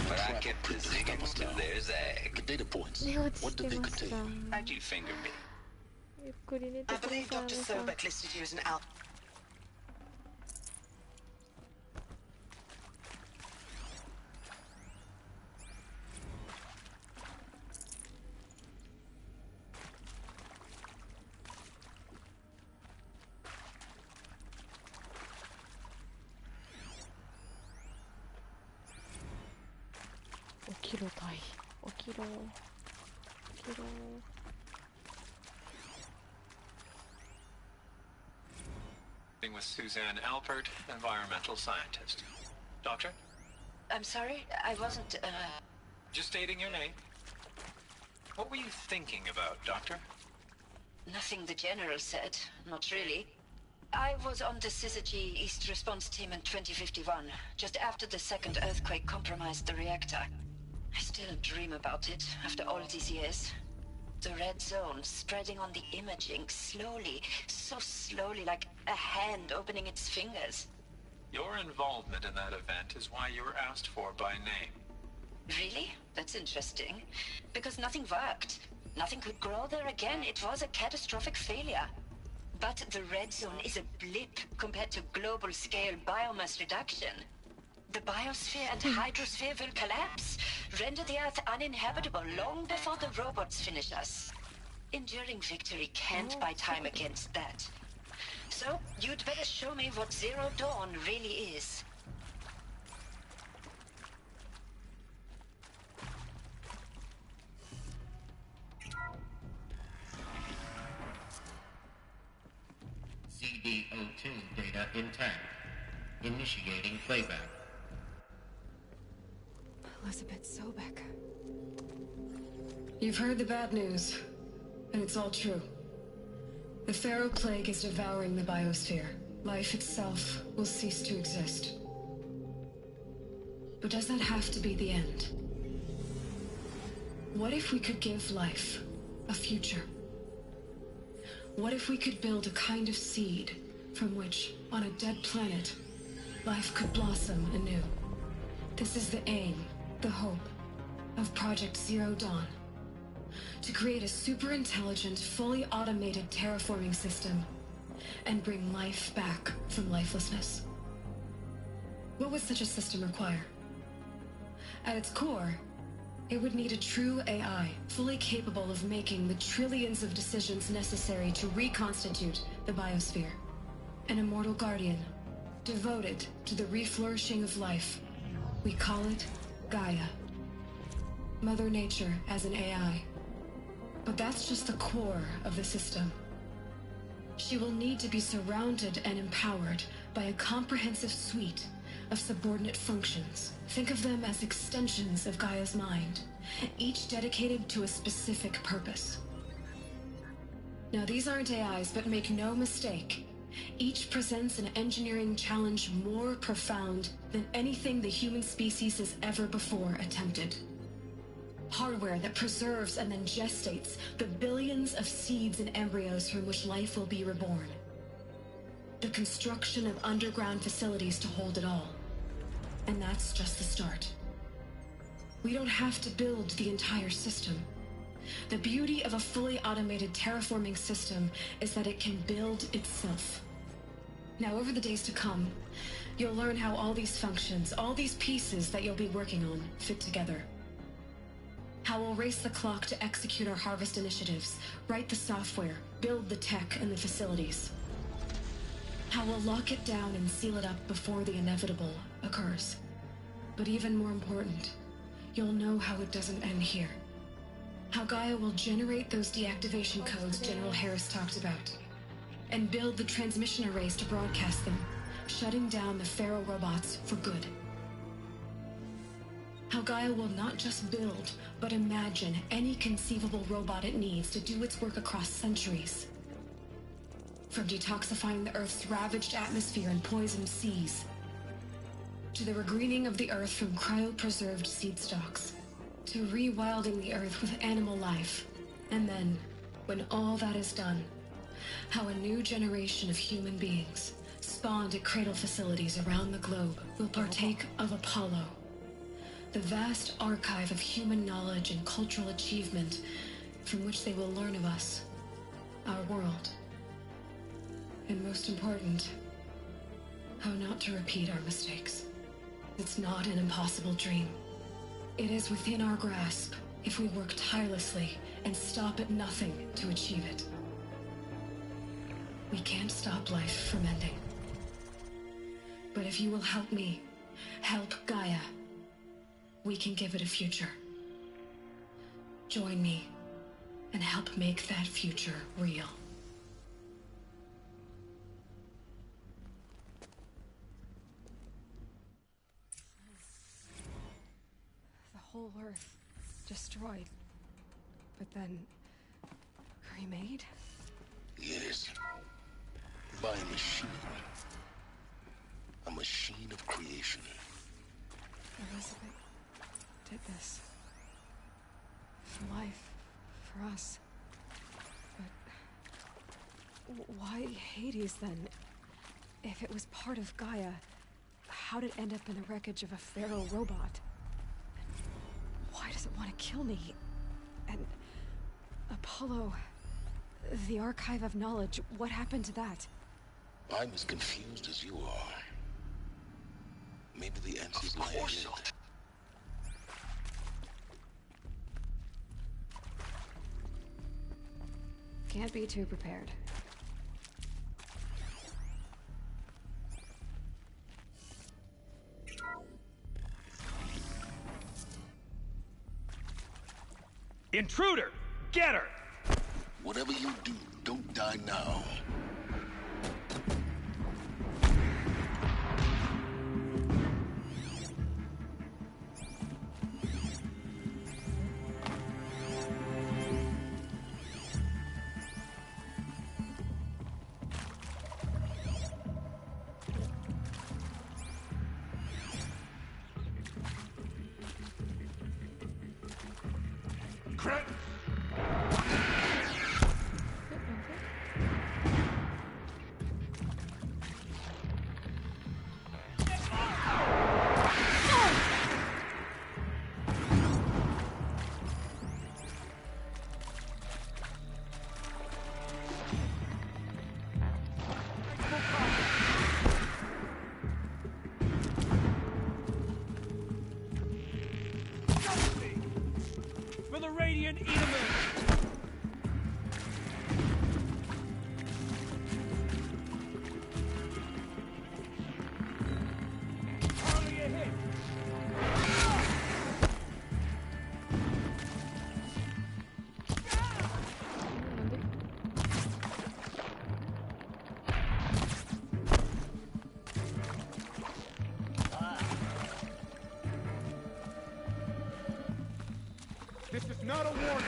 But I kept the ziggins to their zag. The data points. What did they contain? How'd you finger me? I believe Dr. Sobek listed you as an alpha. With Suzanne Alpert, environmental scientist. Doctor? I'm sorry, I wasn't, Just stating your name. What were you thinking about, Doctor? Nothing the General said, not really. I was on the Syzygy East Response Team in 2051, just after the second earthquake compromised the reactor. I still dream about it, after all these years. The red zone spreading on the imaging, slowly, so slowly, like a hand opening its fingers. Your involvement in that event is why you were asked for by name. Really? That's interesting. Because nothing worked. Nothing could grow there again. It was a catastrophic failure. But the red zone is a blip compared to global-scale biomass reduction. The biosphere and hydrosphere will collapse, render the Earth uninhabitable long before the robots finish us. Enduring victory can't buy time against that. So, you'd better show me what Zero Dawn really is. CD02 data intact. Initiating playback. Elizabeth Sobek. You've heard the bad news, and it's all true. The Pharaoh Plague is devouring the biosphere. Life itself will cease to exist. But does that have to be the end? What if we could give life a future? What if we could build a kind of seed from which, on a dead planet, life could blossom anew? This is the aim, the hope, of Project Zero Dawn. To create a super-intelligent, fully automated terraforming system and bring life back from lifelessness. What would such a system require? At its core, it would need a true AI, fully capable of making the trillions of decisions necessary to reconstitute the biosphere. An immortal guardian, devoted to the reflourishing of life. We call it Gaia. Mother Nature as an AI. But that's just the core of the system. She will need to be surrounded and empowered by a comprehensive suite of subordinate functions. Think of them as extensions of Gaia's mind, each dedicated to a specific purpose. Now, these aren't AIs, but make no mistake, each presents an engineering challenge more profound than anything the human species has ever before attempted. Hardware that preserves and then gestates the billions of seeds and embryos from which life will be reborn. The construction of underground facilities to hold it all. And that's just the start. We don't have to build the entire system. The beauty of a fully automated terraforming system is that it can build itself. Now, over the days to come, you'll learn how all these functions, all these pieces that you'll be working on, fit together. How we'll race the clock to execute our harvest initiatives, write the software, build the tech and the facilities. How we'll lock it down and seal it up before the inevitable occurs. But even more important, you'll know how it doesn't end here. How Gaia will generate those deactivation codes General Harris talked about, and build the transmission arrays to broadcast them, shutting down the Pharaoh robots for good. How Gaia will not just build, but imagine any conceivable robot it needs to do its work across centuries. From detoxifying the Earth's ravaged atmosphere and poisoned seas, to the regreening of the earth from cryopreserved seed stalks, to rewilding the earth with animal life, and then, when all that is done, how a new generation of human beings, spawned at cradle facilities around the globe, will partake of Apollo, the vast archive of human knowledge and cultural achievement from which they will learn of us, our world, and most important, how not to repeat our mistakes. It's not an impossible dream. It is within our grasp if we work tirelessly and stop at nothing to achieve it. We can't stop life from ending. But if you will help me, help Gaia, we can give it a future. Join me and help make that future real. The whole Earth destroyed, but then remade? Yes. By a machine. A machine of creation. Elizabeth did this. For life. For us. But why Hades then? If it was part of Gaia, how did it end up in the wreckage of a feral robot? Why does it want to kill me? And Apollo, the archive of knowledge, what happened to that? I'm as confused as you are. Maybe the answers lie ahead. Can't be too prepared. Intruder! Get her! Whatever you do, don't die now. For the Radiant Edelman! This is not a warning!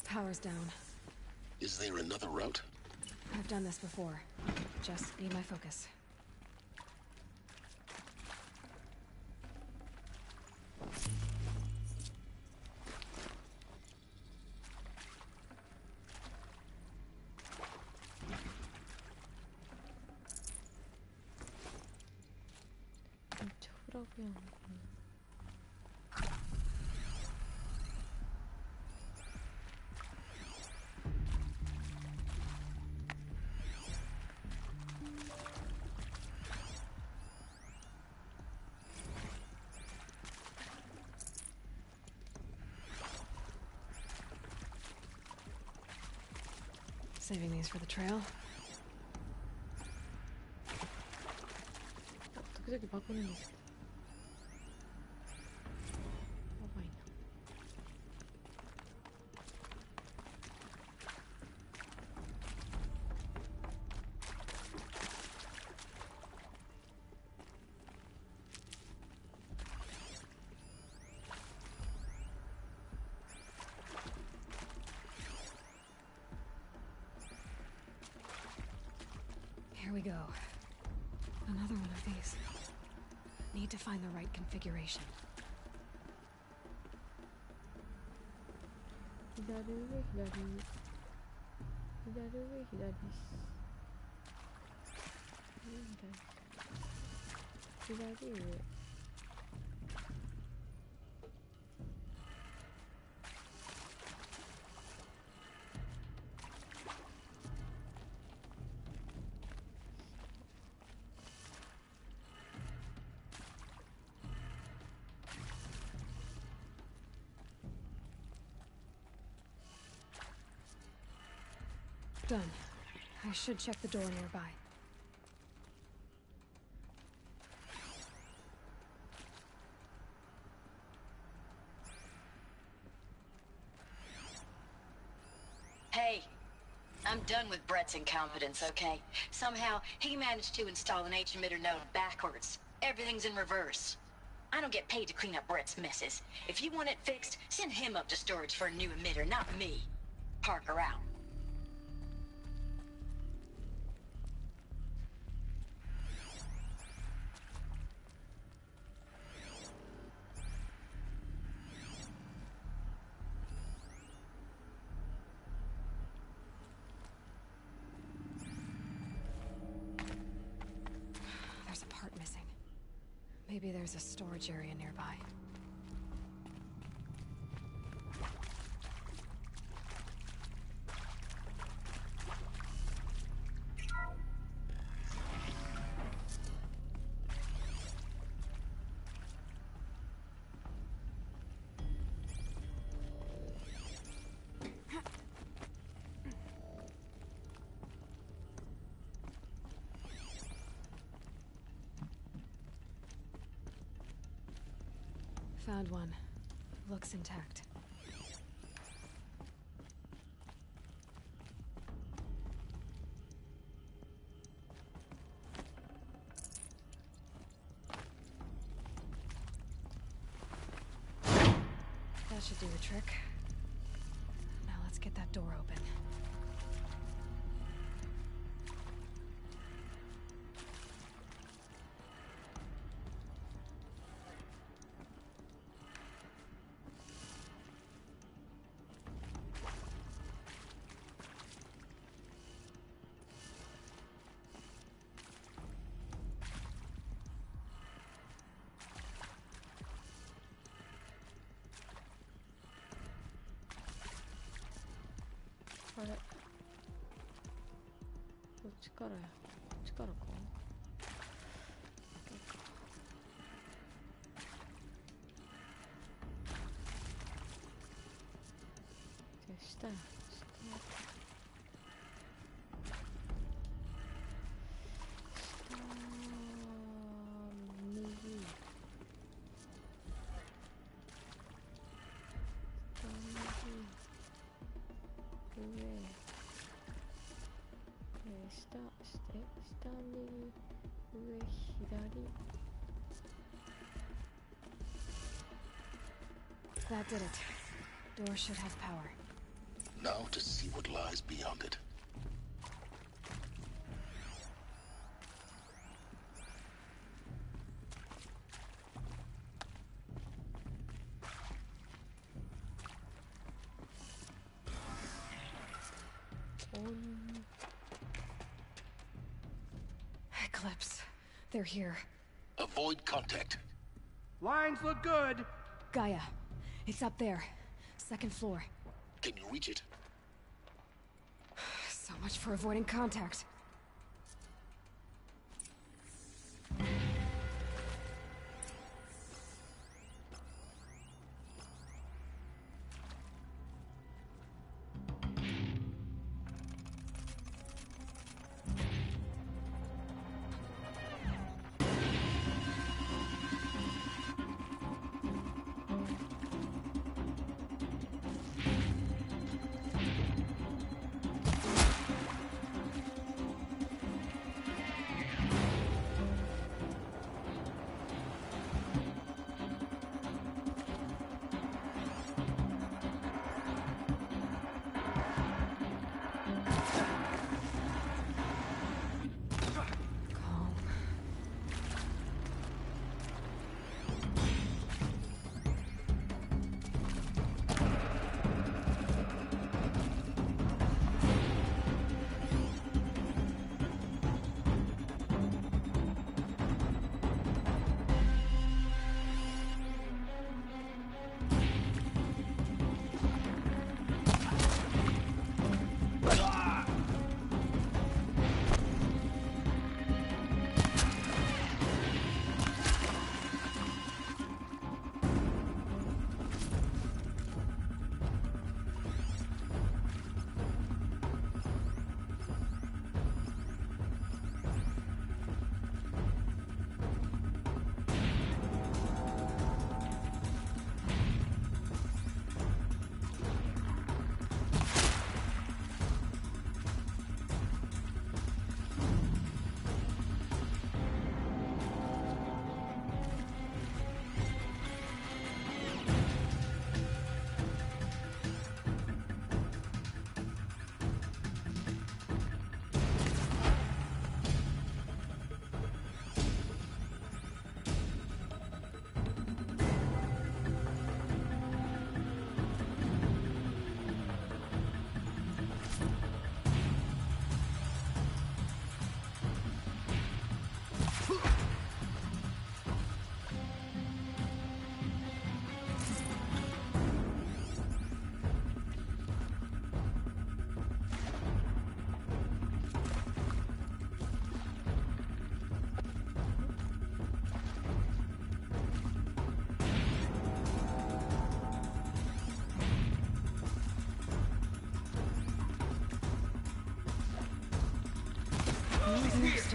Power's down. Is there another route? I've done this before. Just need my focus. Saving these for the trail. 時々バグるんですけど。やばいな。Here we go. Another one of these. Need to find the right configuration. 左上左上左上 Done. I should check the door nearby. Hey, I'm done with Brett's incompetence, okay? Somehow, he managed to install an H-emitter node backwards. Everything's in reverse. I don't get paid to clean up Brett's messes. If you want it fixed, send him up to storage for a new emitter, not me. Parker out. There's a part missing. Maybe there's a storage area nearby. Found one. Looks intact. That should do the trick. Now let's get that door open.あれどっちからやこっちからかじゃあ下や下右上左 That did it. Door should have power. Now to see what lies beyond it. Eclipse. They're here. Avoid contact. Lines look good. Gaia. It's up there. Second floor. Can you reach it? So much for avoiding contact.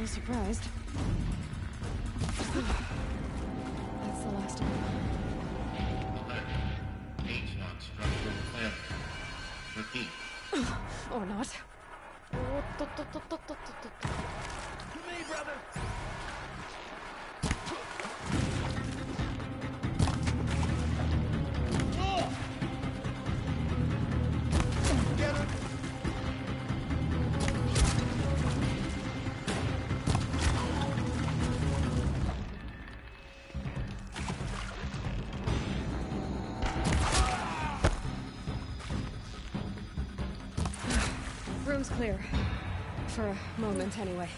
little surprised. That's the last of them. H-lock structure failure. Repeat. Or not. To me, brother! Room's clear. For a moment, anyway.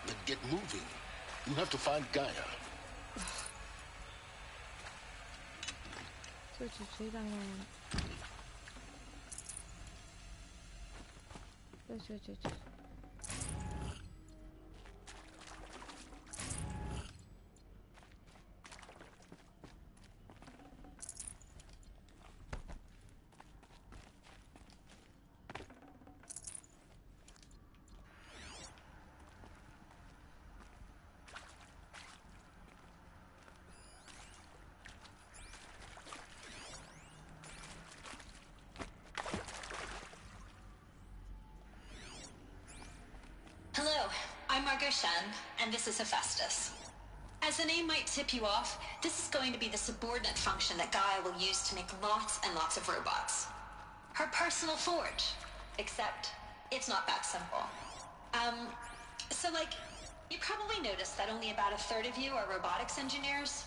Then get moving. You have to find Gaia. Hello, I'm Margot Shen, and this is Hephaestus. As the name might tip you off, this is going to be the subordinate function that Gaia will use to make lots and lots of robots. Her personal forge. Except, it's not that simple. You probably noticed that only about a third of you are robotics engineers.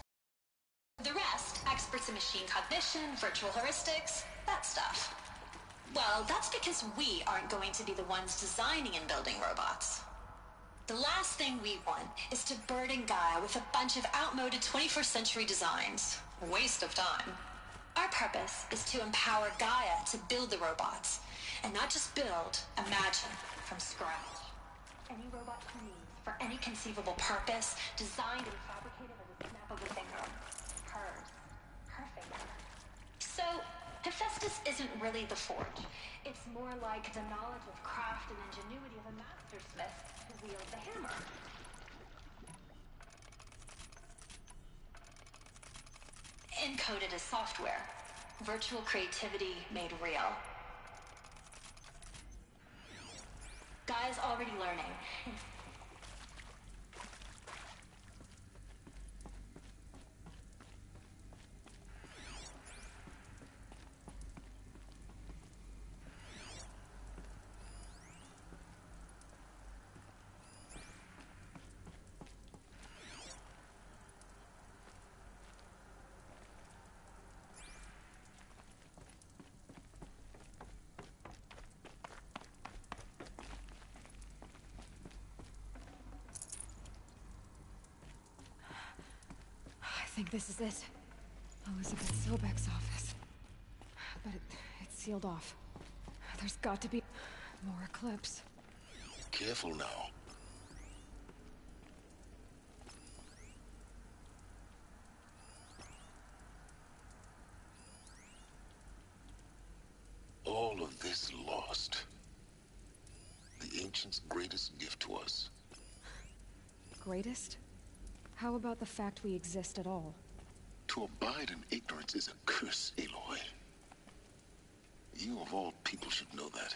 The rest, experts in machine cognition, virtual heuristics, that stuff. Well, that's because we aren't going to be the ones designing and building robots. The last thing we want is to burden Gaia with a bunch of outmoded 21st century designs. Waste of time. Our purpose is to empower Gaia to build the robots, and not just build, imagine, from scratch. Any robot she needs, for any conceivable purpose, designed and fabricated at the snap of a finger. Hers. Her finger. So, Hephaestus isn't really the forge. It's more like the knowledge of craft and ingenuity of a mastersmith who wields the hammer. Encoded as software. Virtual creativity made real. Gaia's already learning. I think this is it. Elizabeth Sobek's office. But it's sealed off. There's got to be more Eclipse. Careful now. All of this lost. The Ancients' greatest gift to us. Greatest? How about the fact we exist at all? To abide in ignorance is a curse, Aloy. You of all people should know that.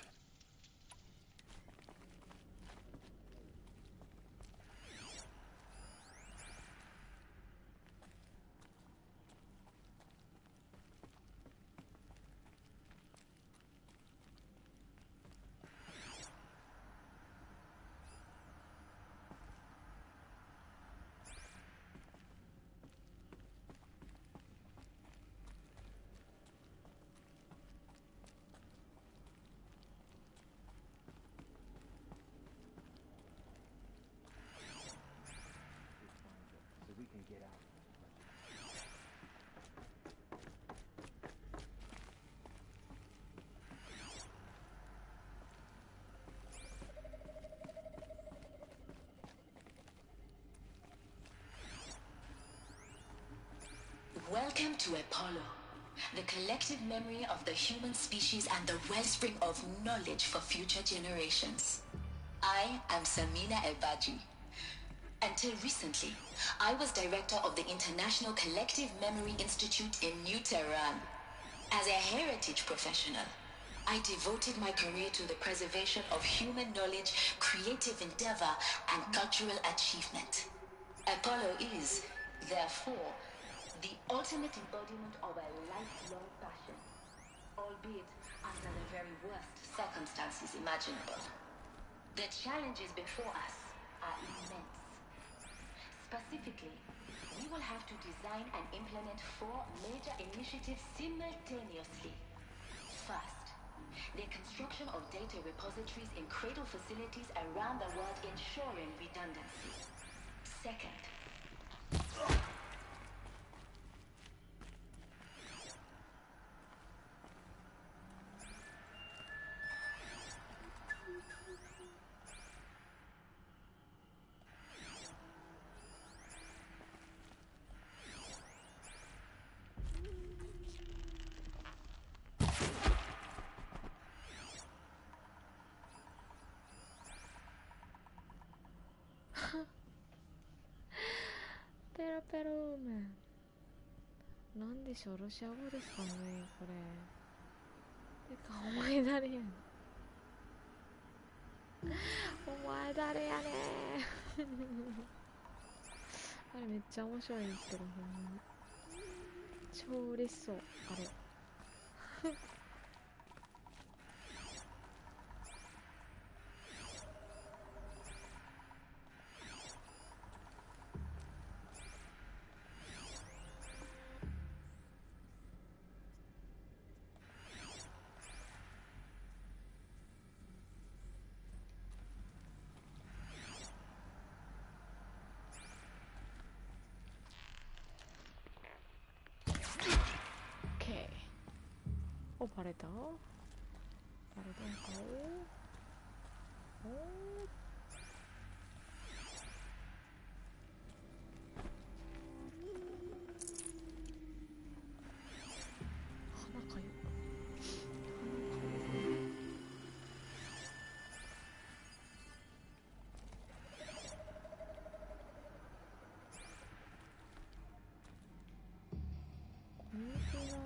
Welcome to Apollo, the collective memory of the human species and the wellspring of knowledge for future generations. I am Samina Ebaji, Until recently, I was director of the International Collective Memory Institute in New Tehran. As a heritage professional, I devoted my career to the preservation of human knowledge, creative endeavor, and cultural achievement. Apollo is, therefore, the ultimate embodiment of a lifelong passion, albeit under the very worst circumstances imaginable. The challenges before us are immense. Specifically, we will have to design and implement 4 major initiatives simultaneously. First, the construction of data repositories in cradle facilities around the world, ensuring redundancy. Second,ペロペローメン。なんでしょう、ロシア語ですかね、これ。てか、お前誰やねん。お前誰やねん。あれめっちゃ面白いんですけど、ほんまに。超嬉しそう、あれ。お、バレた？バレたんかお？鼻かゆ。こんにちは。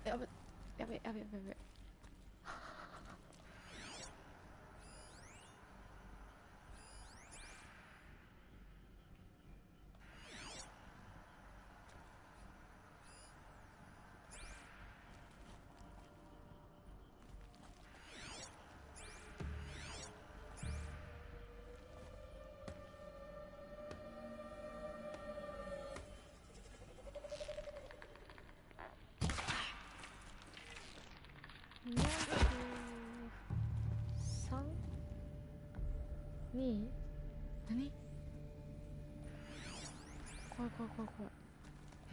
やべやべやべやべやべ。2？ 何？怖い怖い怖い怖い。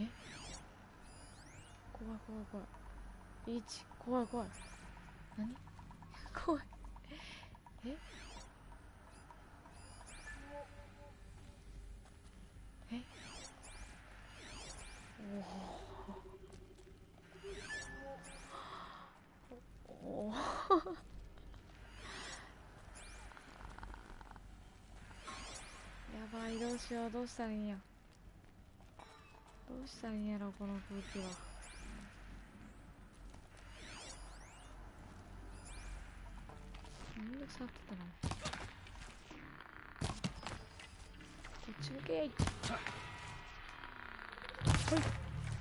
え？怖い怖い怖い。1、怖い怖い。何？怖い。え？え？おお。おお。やばい、どうしよう、どうしたらいいんや。どうしたらいいんやろ、この空気は。めんどくさってたな。こっち向け。はいは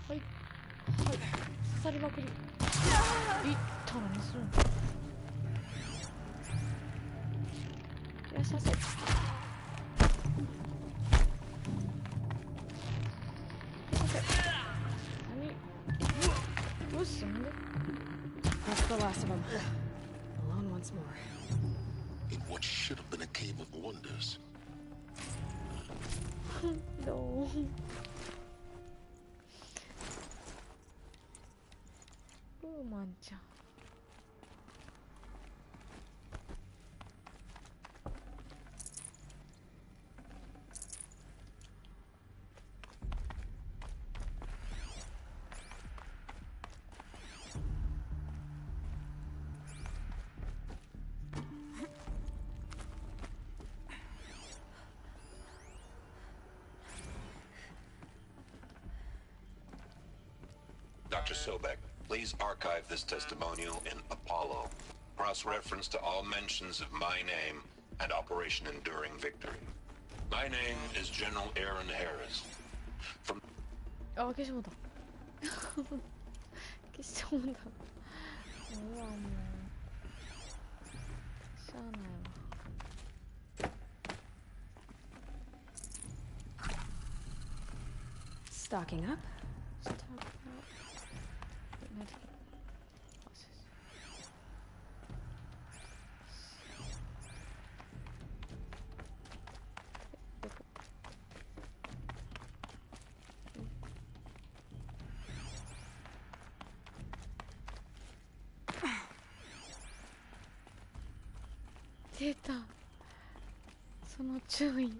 いはい。刺さりまくり。いったら何するん？いらっしゃいませ。That's the last of them. Alone once more. In what should have been a cave of wonders. No. Oh, mancha. Dr. Sobek, please archive this testimonial in Apollo. Cross-reference to all mentions of my name and Operation Enduring Victory. My name is General Aaron Harris. From... あ、消しもだ。消しもだ。うわ、もう。しゃあないわ。Stocking up.出た。その注意。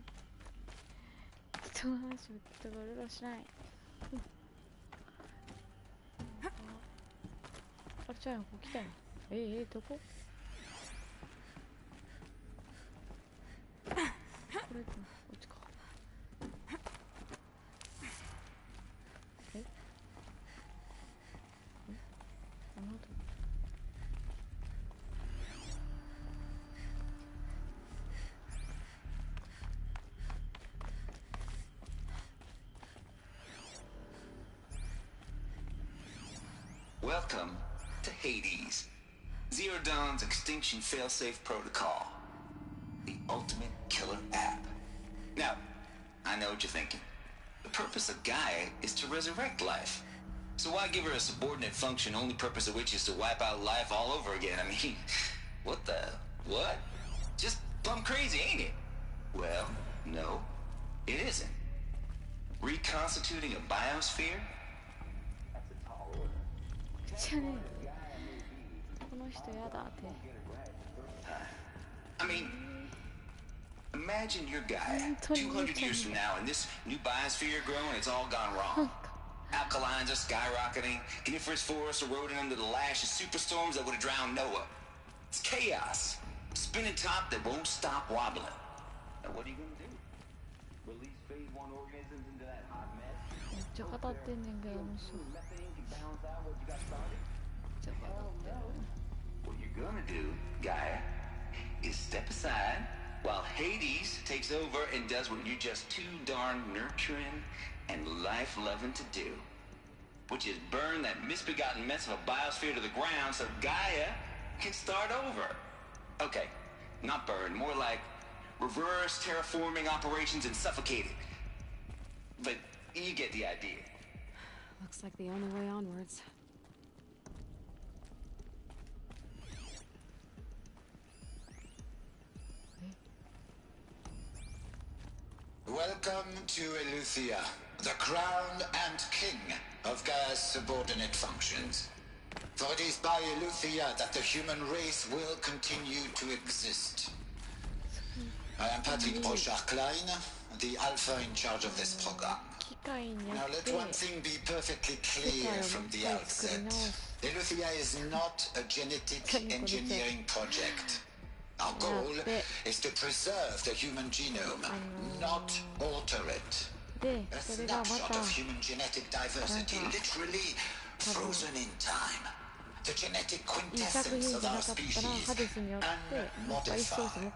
人の話を言ってくれるしない。あれちゃん、ここ来たよ。どこ？これこっちか。あの後。Welcome to Hades, Zero Dawn's extinction failsafe protocol, the ultimate killer app. Now, I know what you're thinking. The purpose of Gaia is to resurrect life. So why give her a subordinate function, only purpose of which is to wipe out life all over again? I mean, what? Just plumb crazy, ain't it? Well, no, it isn't. Reconstituting a biosphere? I mean, imagine your guy 200 years from now and this new biosphere growing, it's all gone wrong. Alkalines are skyrocketing, coniferous forests eroding under the lash of superstorms that would have drowned Noah. It's chaos. Spinning top that won't stop wobbling. Now what are you gonna do? Release phase 1 organisms into that hot mess? What you're gonna do, Gaia, is step aside while Hades takes over and does what you're just too darn nurturing and life-loving to do, which is burn that misbegotten mess of a biosphere to the ground so Gaia can start over. Okay, not burn, more like reverse terraforming operations and suffocate it. But you get the idea. Looks like the only way onwards. Welcome to Eleuthia, the crown and king of Gaia's subordinate functions. For it is by Eleuthia that the human race will continue to exist. I am Patrick Brochard-Klein, the alpha in charge of this program. Now let one thing be perfectly clear from the outset. Eleuthia is not a genetic engineering project. Our goal is to preserve the human genome, not alter it. A snapshot of human genetic diversity, literally frozen in time. The genetic quintessence of our species, unmodified.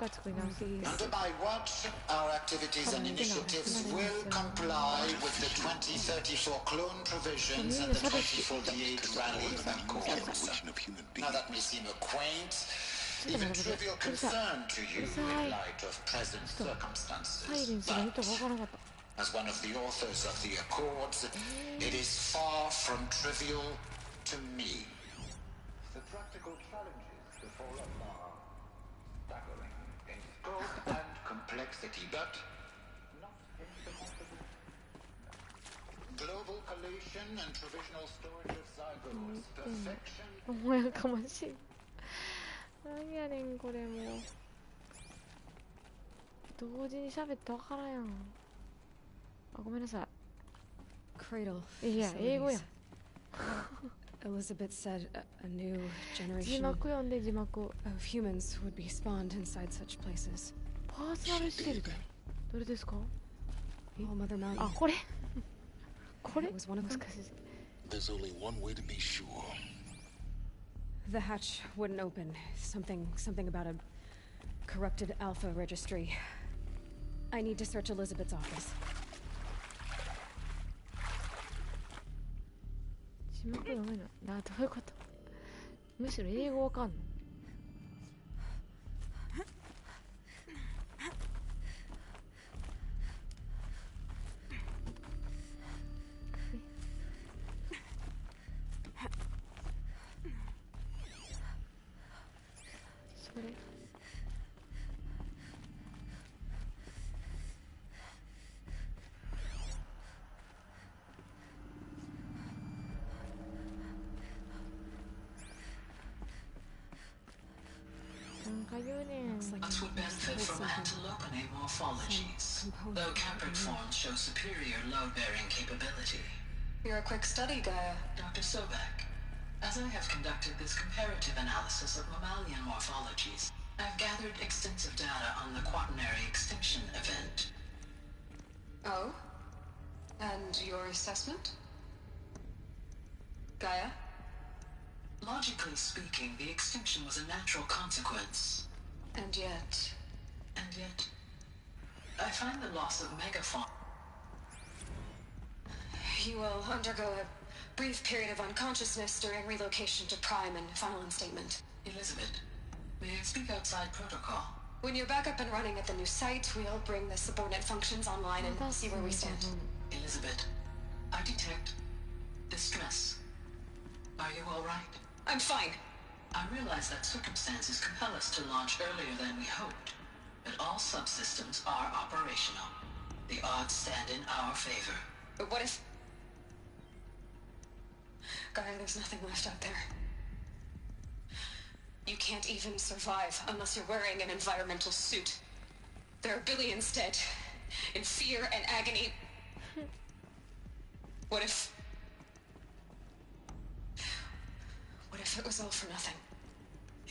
Under my watch, our activities and initiatives will comply with the 2034 clone provisions and the 2048 rally accords. Now that may seem a quaint, even trivial concern to you in light of present circumstances, but as one of the authors of the Accords, it is far from trivial to me. The practical challenges before us are staggering in scope and complexity, but not insurmountable. Global collation and provisional storage of zygotes, perfection. 何やねんこれもう同時に喋ってわからんやん。あ、ごめんなさい。 Cradle. いや、英語やん。 Elizabeth said a new 字 generation 幕読んで字幕。 of humans would be spawned inside such places. パーソナルシールド。どれですか？ All Mother Mountain. あ、これこれ It was one of もし them. かして There's only one way to be sure. The hatch wouldn't open. Something about a corrupted Alpha registry. I need to search Elizabeth's office. 字幕読めない。どういうこと？むしろ英語わかんの？それ。Us would benefit from antelope morphologies, though caprid forms show superior load-bearing capability. You're a quick study, Gaia. Dr. Sobek, as I have conducted this comparative analysis of mammalian morphologies, I've gathered extensive data on the quaternary extinction event. Oh? And your assessment? Gaia? Logically speaking, the extinction was a natural consequence. And yet, I find the loss of megafauna. You will undergo a brief period of unconsciousness during relocation to Prime and final instatement. Elizabeth, may I speak outside protocol? When you're back up and running at the new site, we'll bring the subordinate functions online and see where we stand. Elizabeth, I detect distress. Are you all right? I'm fine. I realize that circumstances compel us to launch earlier than we hoped, but all subsystems are operational. The odds stand in our favor. But what if... Gaia, there's nothing left out there. You can't even survive unless you're wearing an environmental suit. There are billions dead, in fear and agony. What if it was all for nothing?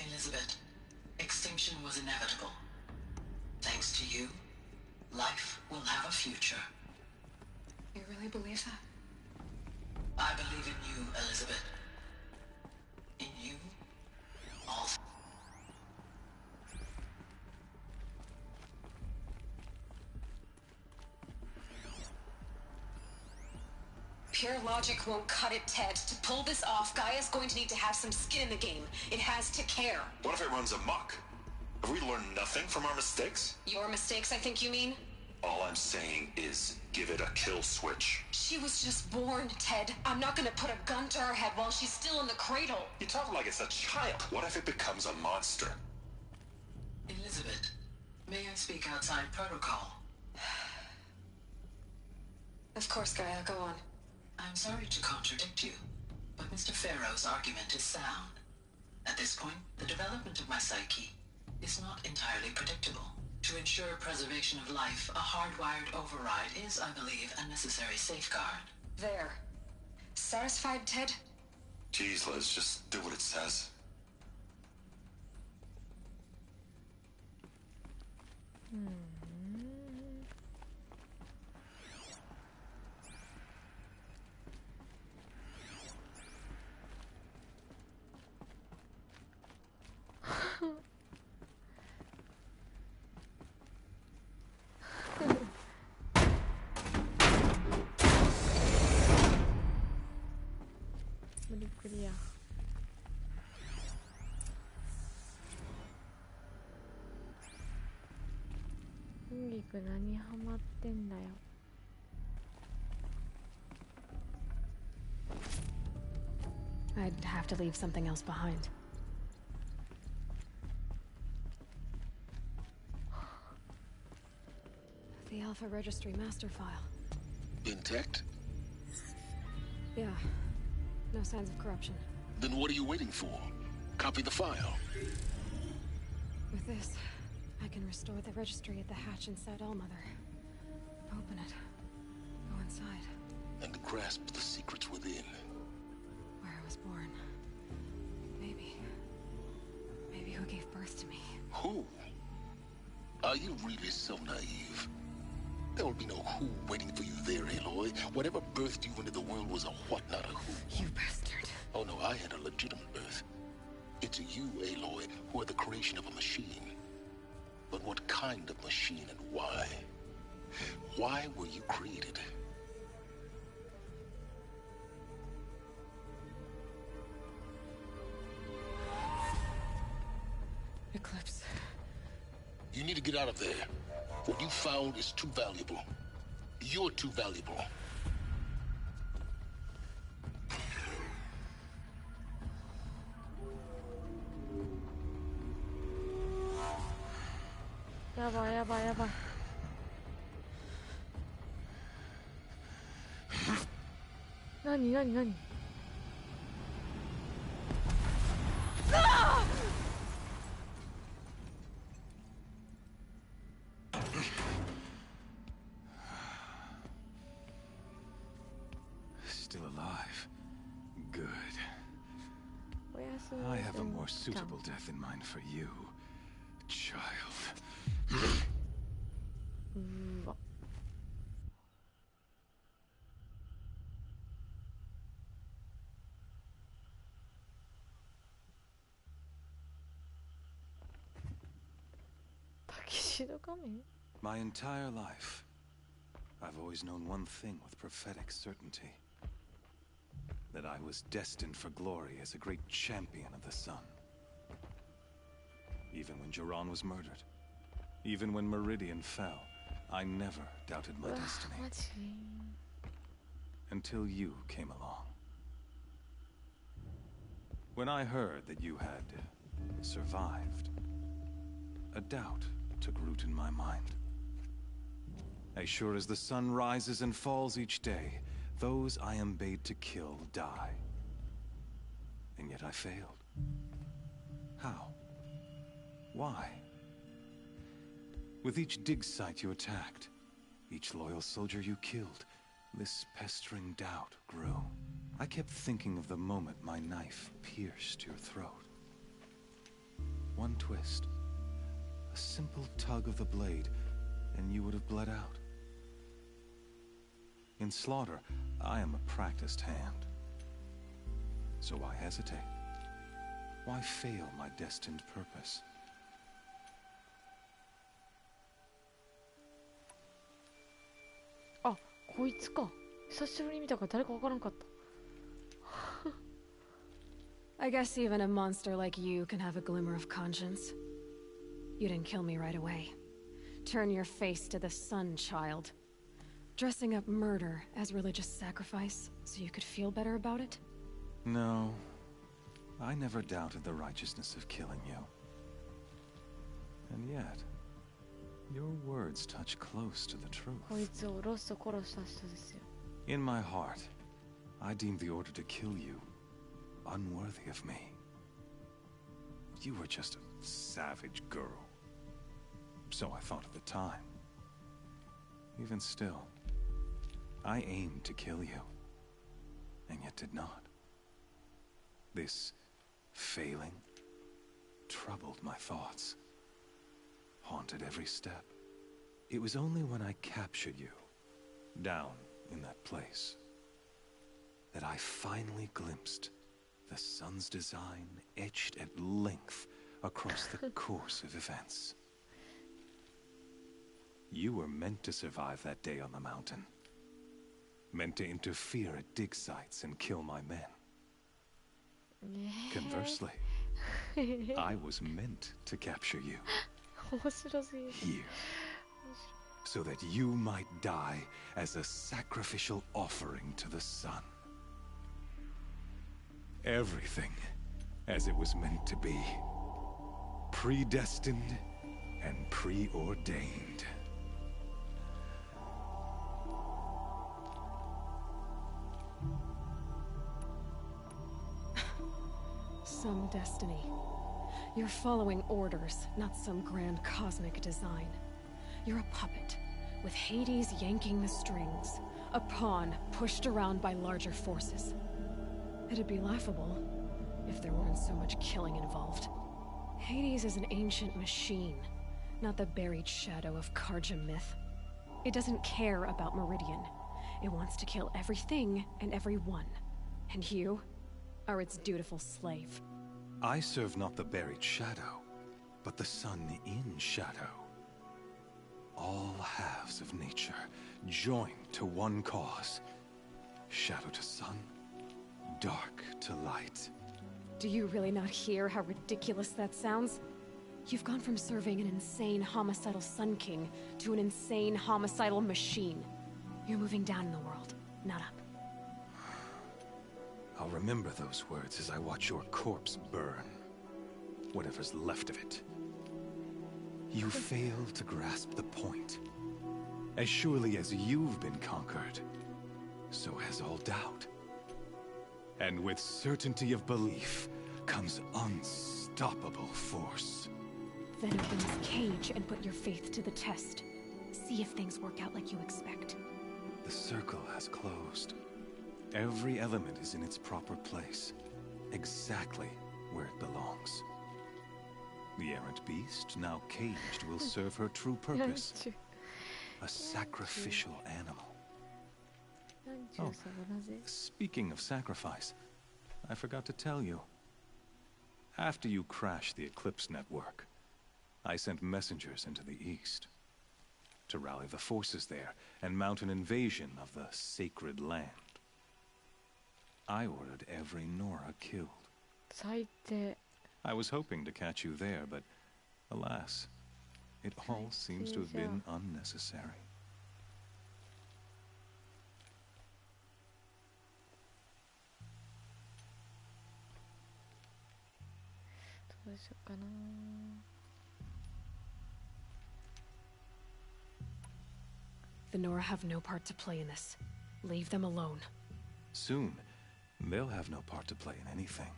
Elizabeth, extinction was inevitable. Thanks to you, life will have a future. You really believe that? I believe in you, Elizabeth. In you, all... Pure logic won't cut it, Ted. To pull this off, Gaia's going to need to have some skin in the game. It has to care. What if it runs amok? Have we learned nothing from our mistakes? Your mistakes, I think you mean? All I'm saying is, give it a kill switch. She was just born, Ted. I'm not gonna put a gun to her head while she's still in the cradle. You talk like it's a child. What if it becomes a monster? Elizabeth, may I speak outside protocol? Of course, Gaia, go on. I'm sorry to contradict you, but Mr. Farrow's argument is sound. At this point, the development of my psyche is not entirely predictable. To ensure preservation of life, a hardwired override is, I believe, a necessary safeguard. There. Satisfied, Ted? Jeez, Liz, just do what it says.無理クリア。運ギク何ハマってんだよ。I'd have to leave something else behind. The Alpha Registry master file. Intact? Yeah. No signs of corruption. Then what are you waiting for? Copy the file. With this, I can restore the registry at the hatch inside Allmother. Open it. Go inside. And grasp the secrets within. Where I was born. Maybe who gave birth to me. Who? Are you really so naive? There will be no who waiting for you there, Aloy. Whatever birthed you into the world was a what, not a who. You bastard. Oh no, I had a legitimate birth. It's you, Aloy, who are the creation of a machine. But what kind of machine and why? Why were you created? Eclipse. You need to get out of there. What you found is too valuable. You're too valuable. Yabai. Nani? Still alive. Good. I have a more suitable death in mind for you, child. My entire life, I've always known one thing with prophetic certainty. That I was destined for glory as a great champion of the sun. Even when Jiran was murdered, even when Meridian fell, I never doubted my destiny. Until you came along. When I heard that you had survived, a doubt took root in my mind. As sure as the sun rises and falls each day, those I am bade to kill die. And yet I failed. How? Why? With each dig site you attacked, each loyal soldier you killed, this pestering doubt grew. I kept thinking of the moment my knife pierced your throat. One twist, a simple tug of the blade, and you would have bled out. In slaughter, I am a practiced hand. So why hesitate? Why fail my destined purpose? Ah, こいつか。久しぶりに見たから誰かわからんかった。I guess even a monster like you can have a glimmer of conscience. You didn't kill me right away. Turn your face to the sun, child. Dressing up murder as religious sacrifice so you could feel better about it? No. I never doubted the righteousness of killing you. And yet, your words touch close to the truth. こいつをロスト殺した人ですよ。In my heart, I deemed the order to kill you unworthy of me. You were just a savage girl. So I thought at the time. Even still, I aimed to kill you, and yet did not. This failing troubled my thoughts, haunted every step. It was only when I captured you, down in that place, that I finally glimpsed the sun's design etched at length across the course of events. You were meant to survive that day on the mountain. Meant to interfere at dig sites and kill my men. Conversely, I was meant to capture you. Here. So that you might die as a sacrificial offering to the sun. Everything as it was meant to be. Predestined and preordained. Some destiny. You're following orders, not some grand cosmic design. You're a puppet, with Hades yanking the strings. A pawn pushed around by larger forces. It'd be laughable if there weren't so much killing involved. Hades is an ancient machine, not the buried shadow of Karja myth. It doesn't care about Meridian. It wants to kill everything and everyone. And you are its dutiful slave. I serve not the buried shadow, but the sun in shadow. All halves of nature joined to one cause. Shadow to sun, dark to light. Do you really not hear how ridiculous that sounds? You've gone from serving an insane homicidal Sun King to an insane homicidal machine. You're moving down in the world, not up. I'll remember those words as I watch your corpse burn. Whatever's left of it. You fail to grasp the point. As surely as you've been conquered, so has all doubt. And with certainty of belief comes unstoppable force. Then open this cage and put your faith to the test. See if things work out like you expect. The circle has closed. Every element is in its proper place, exactly where it belongs. The errant beast, now caged, will serve her true purpose. A sacrificial animal. Oh, speaking of sacrifice, I forgot to tell you. After you crashed the Eclipse network, I sent messengers into the east to rally the forces there and mount an invasion of the sacred land. I ordered every Nora killed. I was hoping to catch you there, but alas, it all seems to have been unnecessary. The Nora have no part to play in this. Leave them alone. Soon, they'll have no part to play in anything.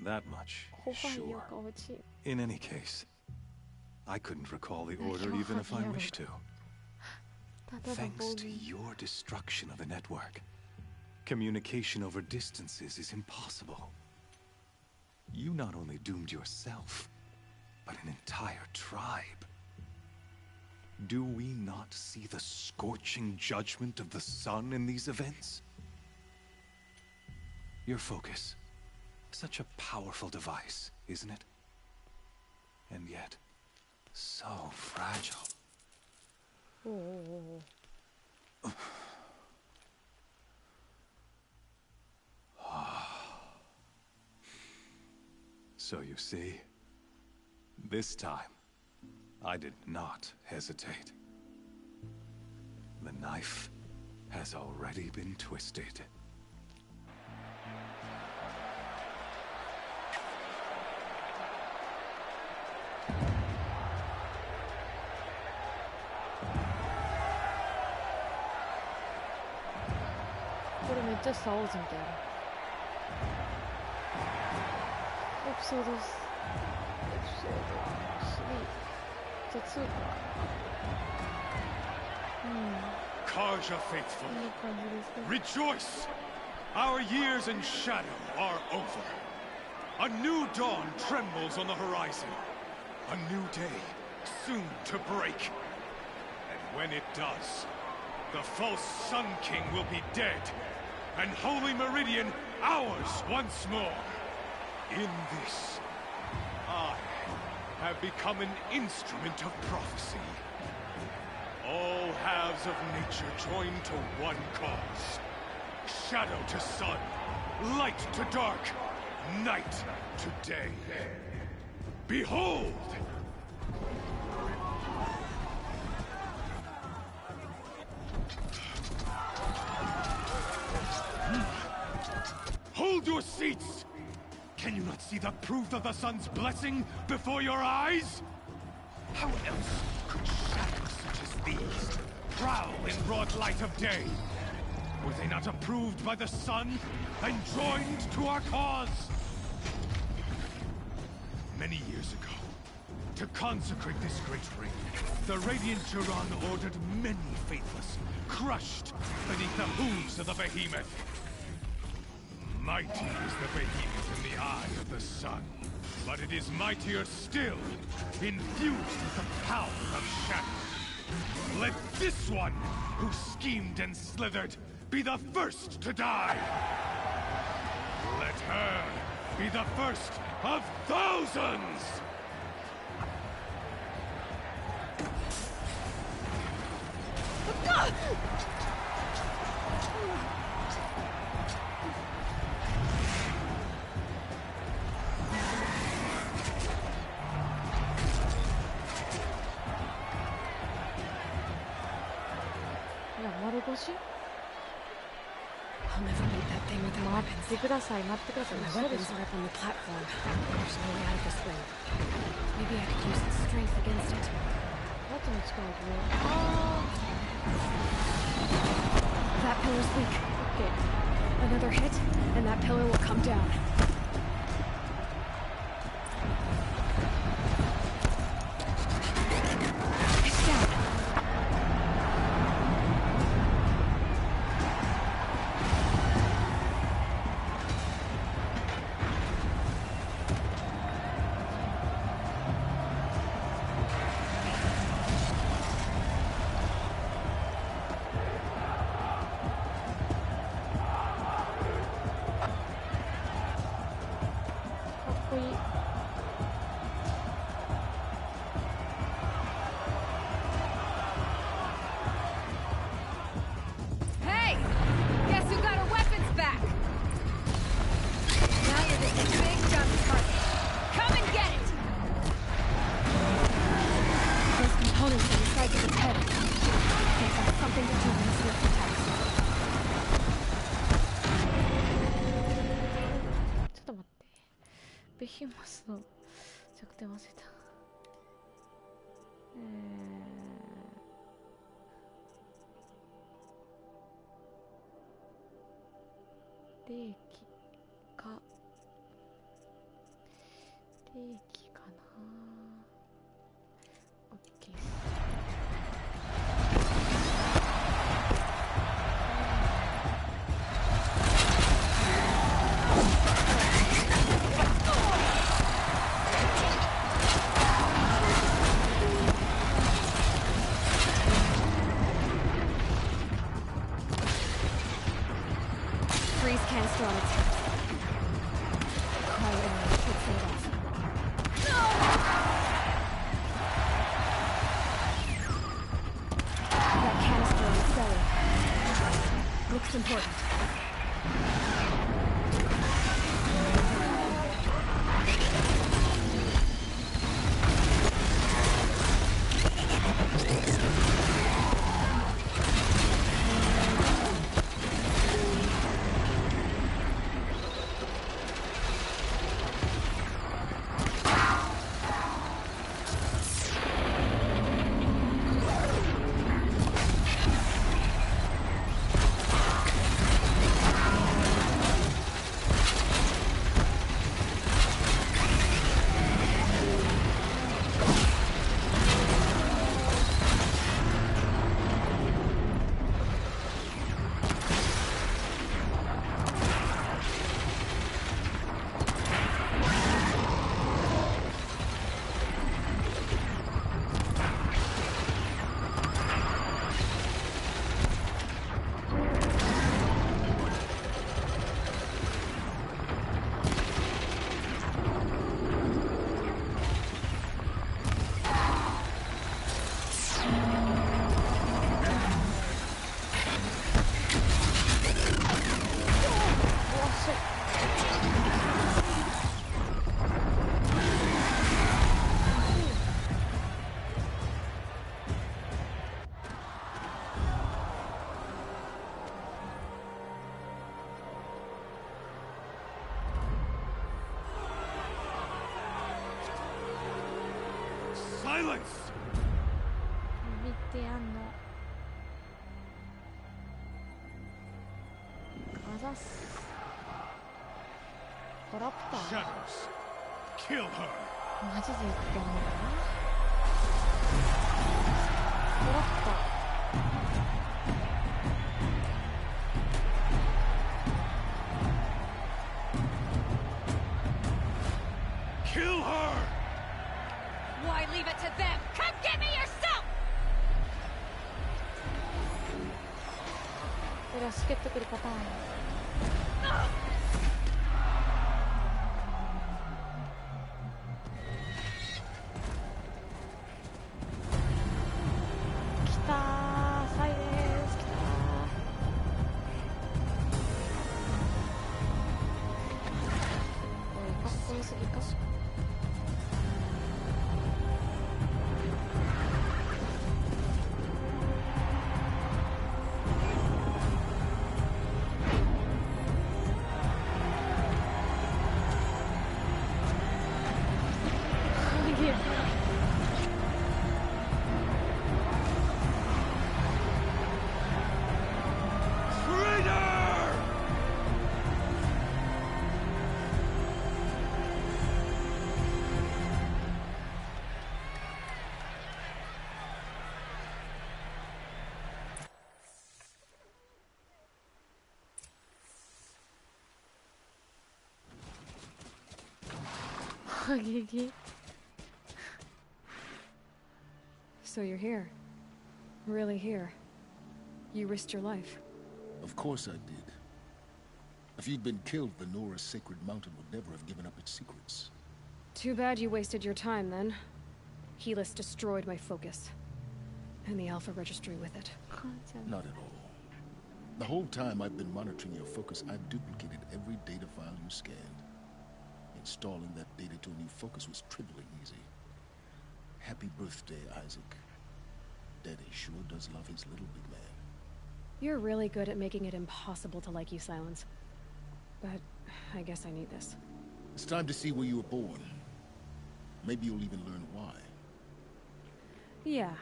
That much is sure. In any case, I couldn't recall the order even if I wished to. Thanks to your destruction of the network, communication over distances is impossible. You not only doomed yourself, but an entire tribe. Do we not see the scorching judgment of the sun in these events? Your focus. Such a powerful device, isn't it? And yet, so fragile. So you see, this time, I did not hesitate. The knife has already been twisted. Karja faithful, rejoice! Our years in shadow are over. A new dawn trembles on the horizon. A new day, soon to break. And when it does, the false Sun King will be dead, and Holy Meridian ours once more. In this, I have become an instrument of prophecy. All halves of nature join to one cause. Shadow to sun, light to dark, night to day. Behold! Hold your seats! Can you not see the proof of the sun's blessing before your eyes? How else could shadows such as these prowl in broad light of day? Were they not approved by the sun and joined to our cause? Many years ago, to consecrate this great ring, the Radiant Turan ordered many faithless, crushed beneath the hooves of the behemoth. Mighty is the behemoth in the eye of the sun, but it is mightier still, infused with the power of shadow. Let this one, who schemed and slithered, be the first to die! Let her be the first of thousands! I'll never beat that thing with the weapons. 待ってください、待ってください。 My そうで weapons す are up on the platform. There's no way out of this thing. Maybe I could use its strength against it. バットの力をどう That pillar's weak. Okay. Another hit, and that pillar will come down. It's down. Hey! Guess who got our weapons back? Now you're just a big dumb target. Come and get it! Those components are inside of its head. They've got something to do with this lift attack. ちょっと待って。ベヒモスの弱点忘れた。霊気か霊気かな。オッケー。Freeze canister on its head. Cryo arrow should fade off. That canister on its belly. Looks important. Silence! 見てやんの。あざっす。コラプター。 Shadows, kill her! マジで言ってんのかな。コラプター。Kill her! Why leave it to them? Come get me yourself! 助けてくるパターン。来たー、サイレンス来たー。おい、かっこよすぎか。So you're here. Really here. You risked your life. Of course I did. If you'd been killed, the Nora's sacred mountain would never have given up its secrets. Too bad you wasted your time, then. Helis destroyed my focus. And the Alpha Registry with it. Not at all. The whole time I've been monitoring your focus, I've duplicated every data file you scanned. Installing that data to a new focus was trivially easy. Happy birthday, Isaac. Daddy sure does love his little big man. You're really good at making it impossible to like you, Silence. But I guess I need this. It's time to see where you were born. Maybe you'll even learn why. Yeah.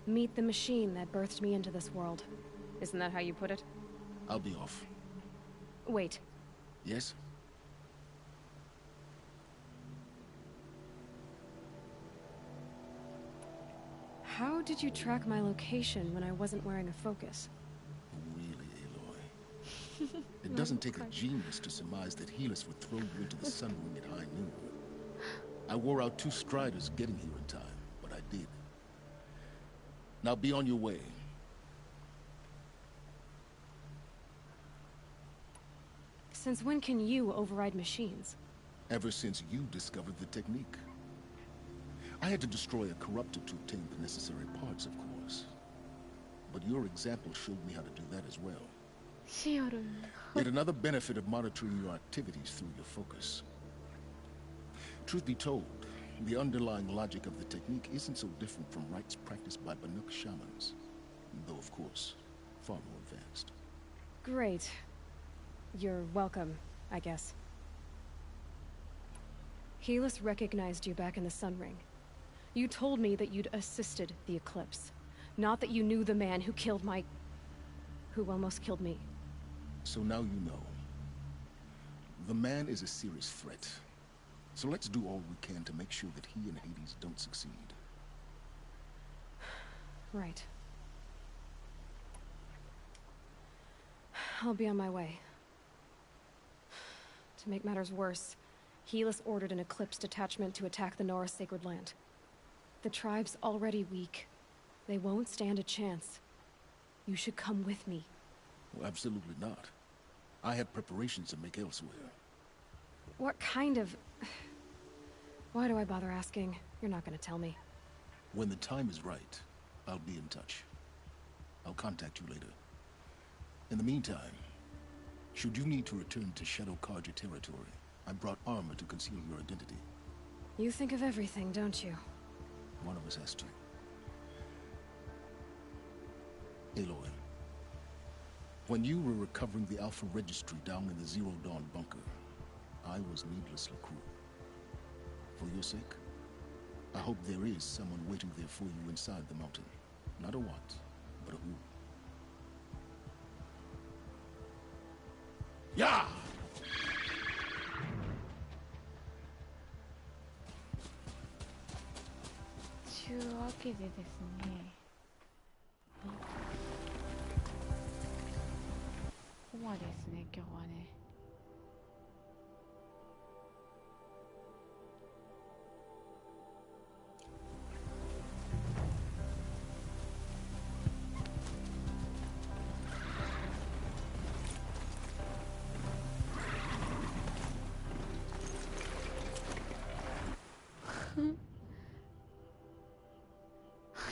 Meet the machine that birthed me into this world. Isn't that how you put it? I'll be off. Wait. Yes? How did you track my location when I wasn't wearing a focus? Really, Aloy? It doesn't take a genius to surmise that Helis would throw you into the sun ring at high noon. I wore out 2 striders getting here in time, but I did. Now be on your way. Since when can you override machines? Ever since you discovered the technique. I had to destroy a corruptor to obtain the necessary parts, of course. But your example showed me how to do that as well. Yet another benefit of monitoring your activities through your focus. Truth be told, the underlying logic of the technique isn't so different from rites practiced by Banuk shamans. Though, of course, far more advanced. Great. You're welcome, I guess. Helis recognized you back in the Sun Ring. You told me that you'd assisted the Eclipse. Not that you knew the man who killed my... who almost killed me. So now you know. The man is a serious threat. So let's do all we can to make sure that he and Hades don't succeed. Right. I'll be on my way. To make matters worse, Helis ordered an Eclipse detachment to attack the Nora Sacred Land. The tribe's already weak. They won't stand a chance. You should come with me. Well, absolutely not. I have preparations to make elsewhere. What kind of... Why do I bother asking? You're not gonna tell me. When the time is right, I'll be in touch. I'll contact you later. In the meantime, should you need to return to Shadow Karja territory, I brought armor to conceal your identity. You think of everything, don't you? One of us has to. Aloy, when you were recovering the Alpha Registry down in the Zero Dawn bunker, I was needlessly cruel. For your sake, I hope there is someone waiting there for you inside the mountain. Not a what, but a who. Yeah! というわけでですね、ここまでですね、今日はね。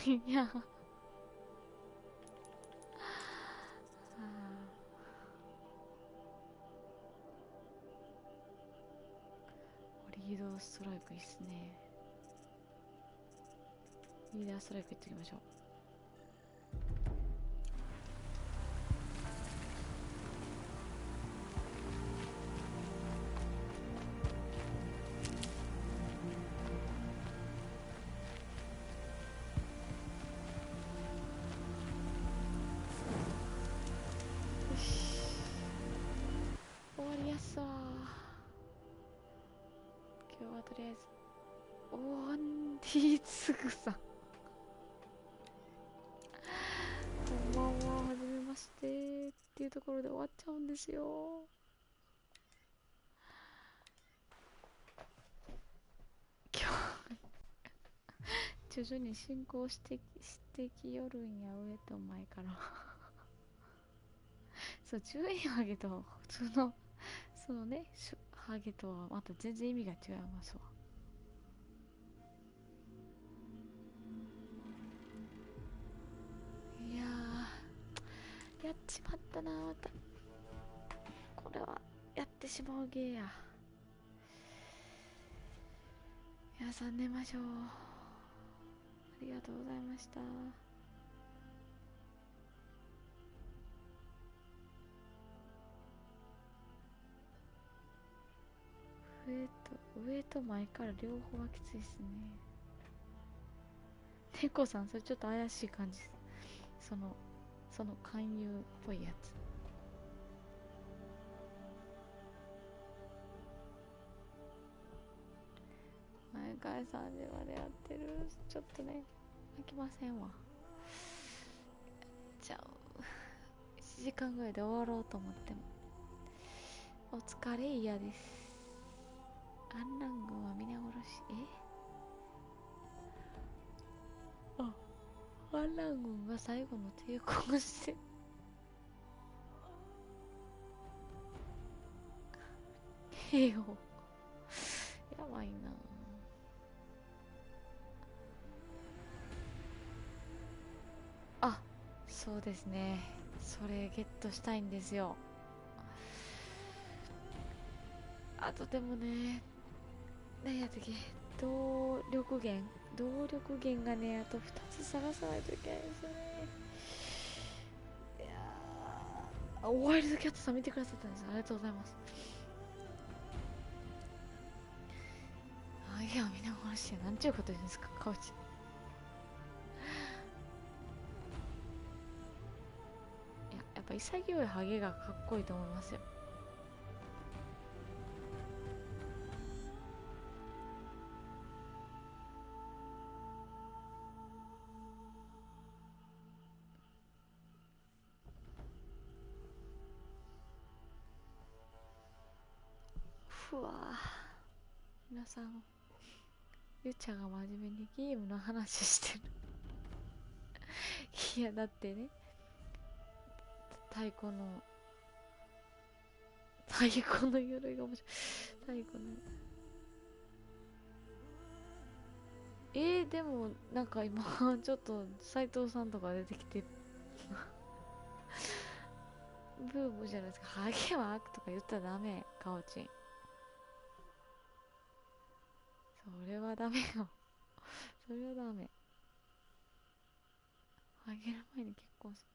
いやリードストライクいいっすね。リーダーストライクいってきましょう。終わりやすわ。今日はとりあえずオンディーツグさんこんばんは、はじめましてっていうところで終わっちゃうんですよ。今日徐々に進行してきよるんや、上と前からそう順位上げと普通のそのねハゲとはまた全然意味が違いますわ。いやー、やっちまったな。またこれはやってしまうゲーや。皆さん寝ましょう。ありがとうございました。上と前から両方はきついですね。猫さん、それちょっと怪しい感じです。その勧誘っぽいやつ。毎回3時までやってる。ちょっとね飽きませんわ。じゃあ1時間ぐらいで終わろうと思ってもお疲れ嫌です。安南軍は皆殺し。反乱軍が最後の抵抗をして兵をやばいな。あ、そうですね、それゲットしたいんですよ。あとでもね、何やったっけ、動力源がね、あと2つ探さないといけないですよね。いやー、ワイルドキャットさん見てくださったんです。ありがとうございます。いや、皆殺しや、なんちゅうこと言うんですか、カウチ。いや、やっぱ潔いハゲがかっこいいと思いますよ。ふわー、皆さん、ゆちゃが真面目にゲームの話してるいや、だってね、太鼓の鎧が面白い。太鼓のでもなんか今ちょっと斉藤さんとか出てきてブームじゃないですか。ハゲは悪とか言ったらダメ、カオチン。それはダメよそれはダメ。ハゲる前に結婚す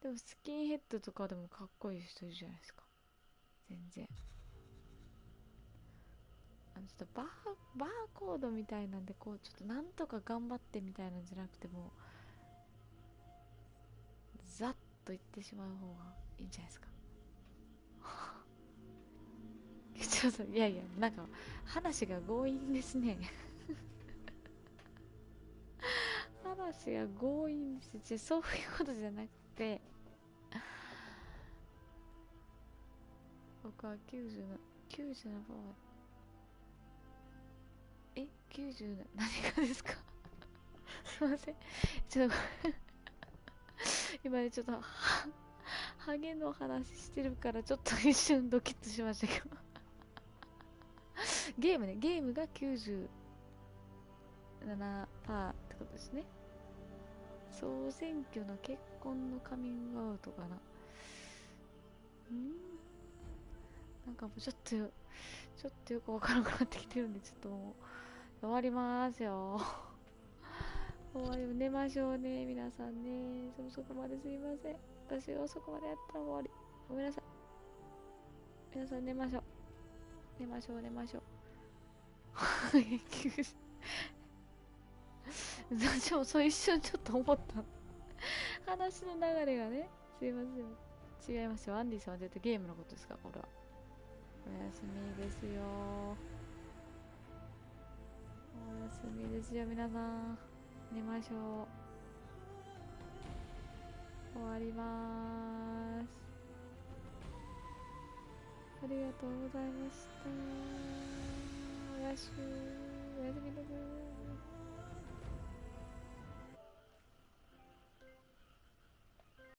る。でもスキンヘッドとかでもかっこいい人いるじゃないですか。全然ちょっとバーコードみたいなんで、こうちょっとなんとか頑張ってみたいなんじゃなくてもザッと言ってしまう方がいいんじゃないですかちょっといやいや、なんか話が強引ですね話が強引です。そういうことじゃなくて、僕は9790何がですかすいません、ちょっと今ね、ちょっとハゲの話してるからちょっと一瞬ドキッとしましたけどゲームが97%ってことですね。総選挙の結婚のカミングアウトかな。なんかもうちょっとよくわからなくなってきてるんで、ちょっともう終わりますよ。終わり、寝ましょうね、皆さんね。遅くまですいません。私が遅くまでやったら終わり。ごめんなさい。皆さん寝ましょう。寝ましょう。私もそう一瞬ちょっと思った。話の流れがね。すいません。違いますよ。アンディさんは絶対ゲームのことですか、これは。おやすみですよ。おやすみですよ、皆さん。寝ましょう。終わります。ありがとうございました。おやすみ。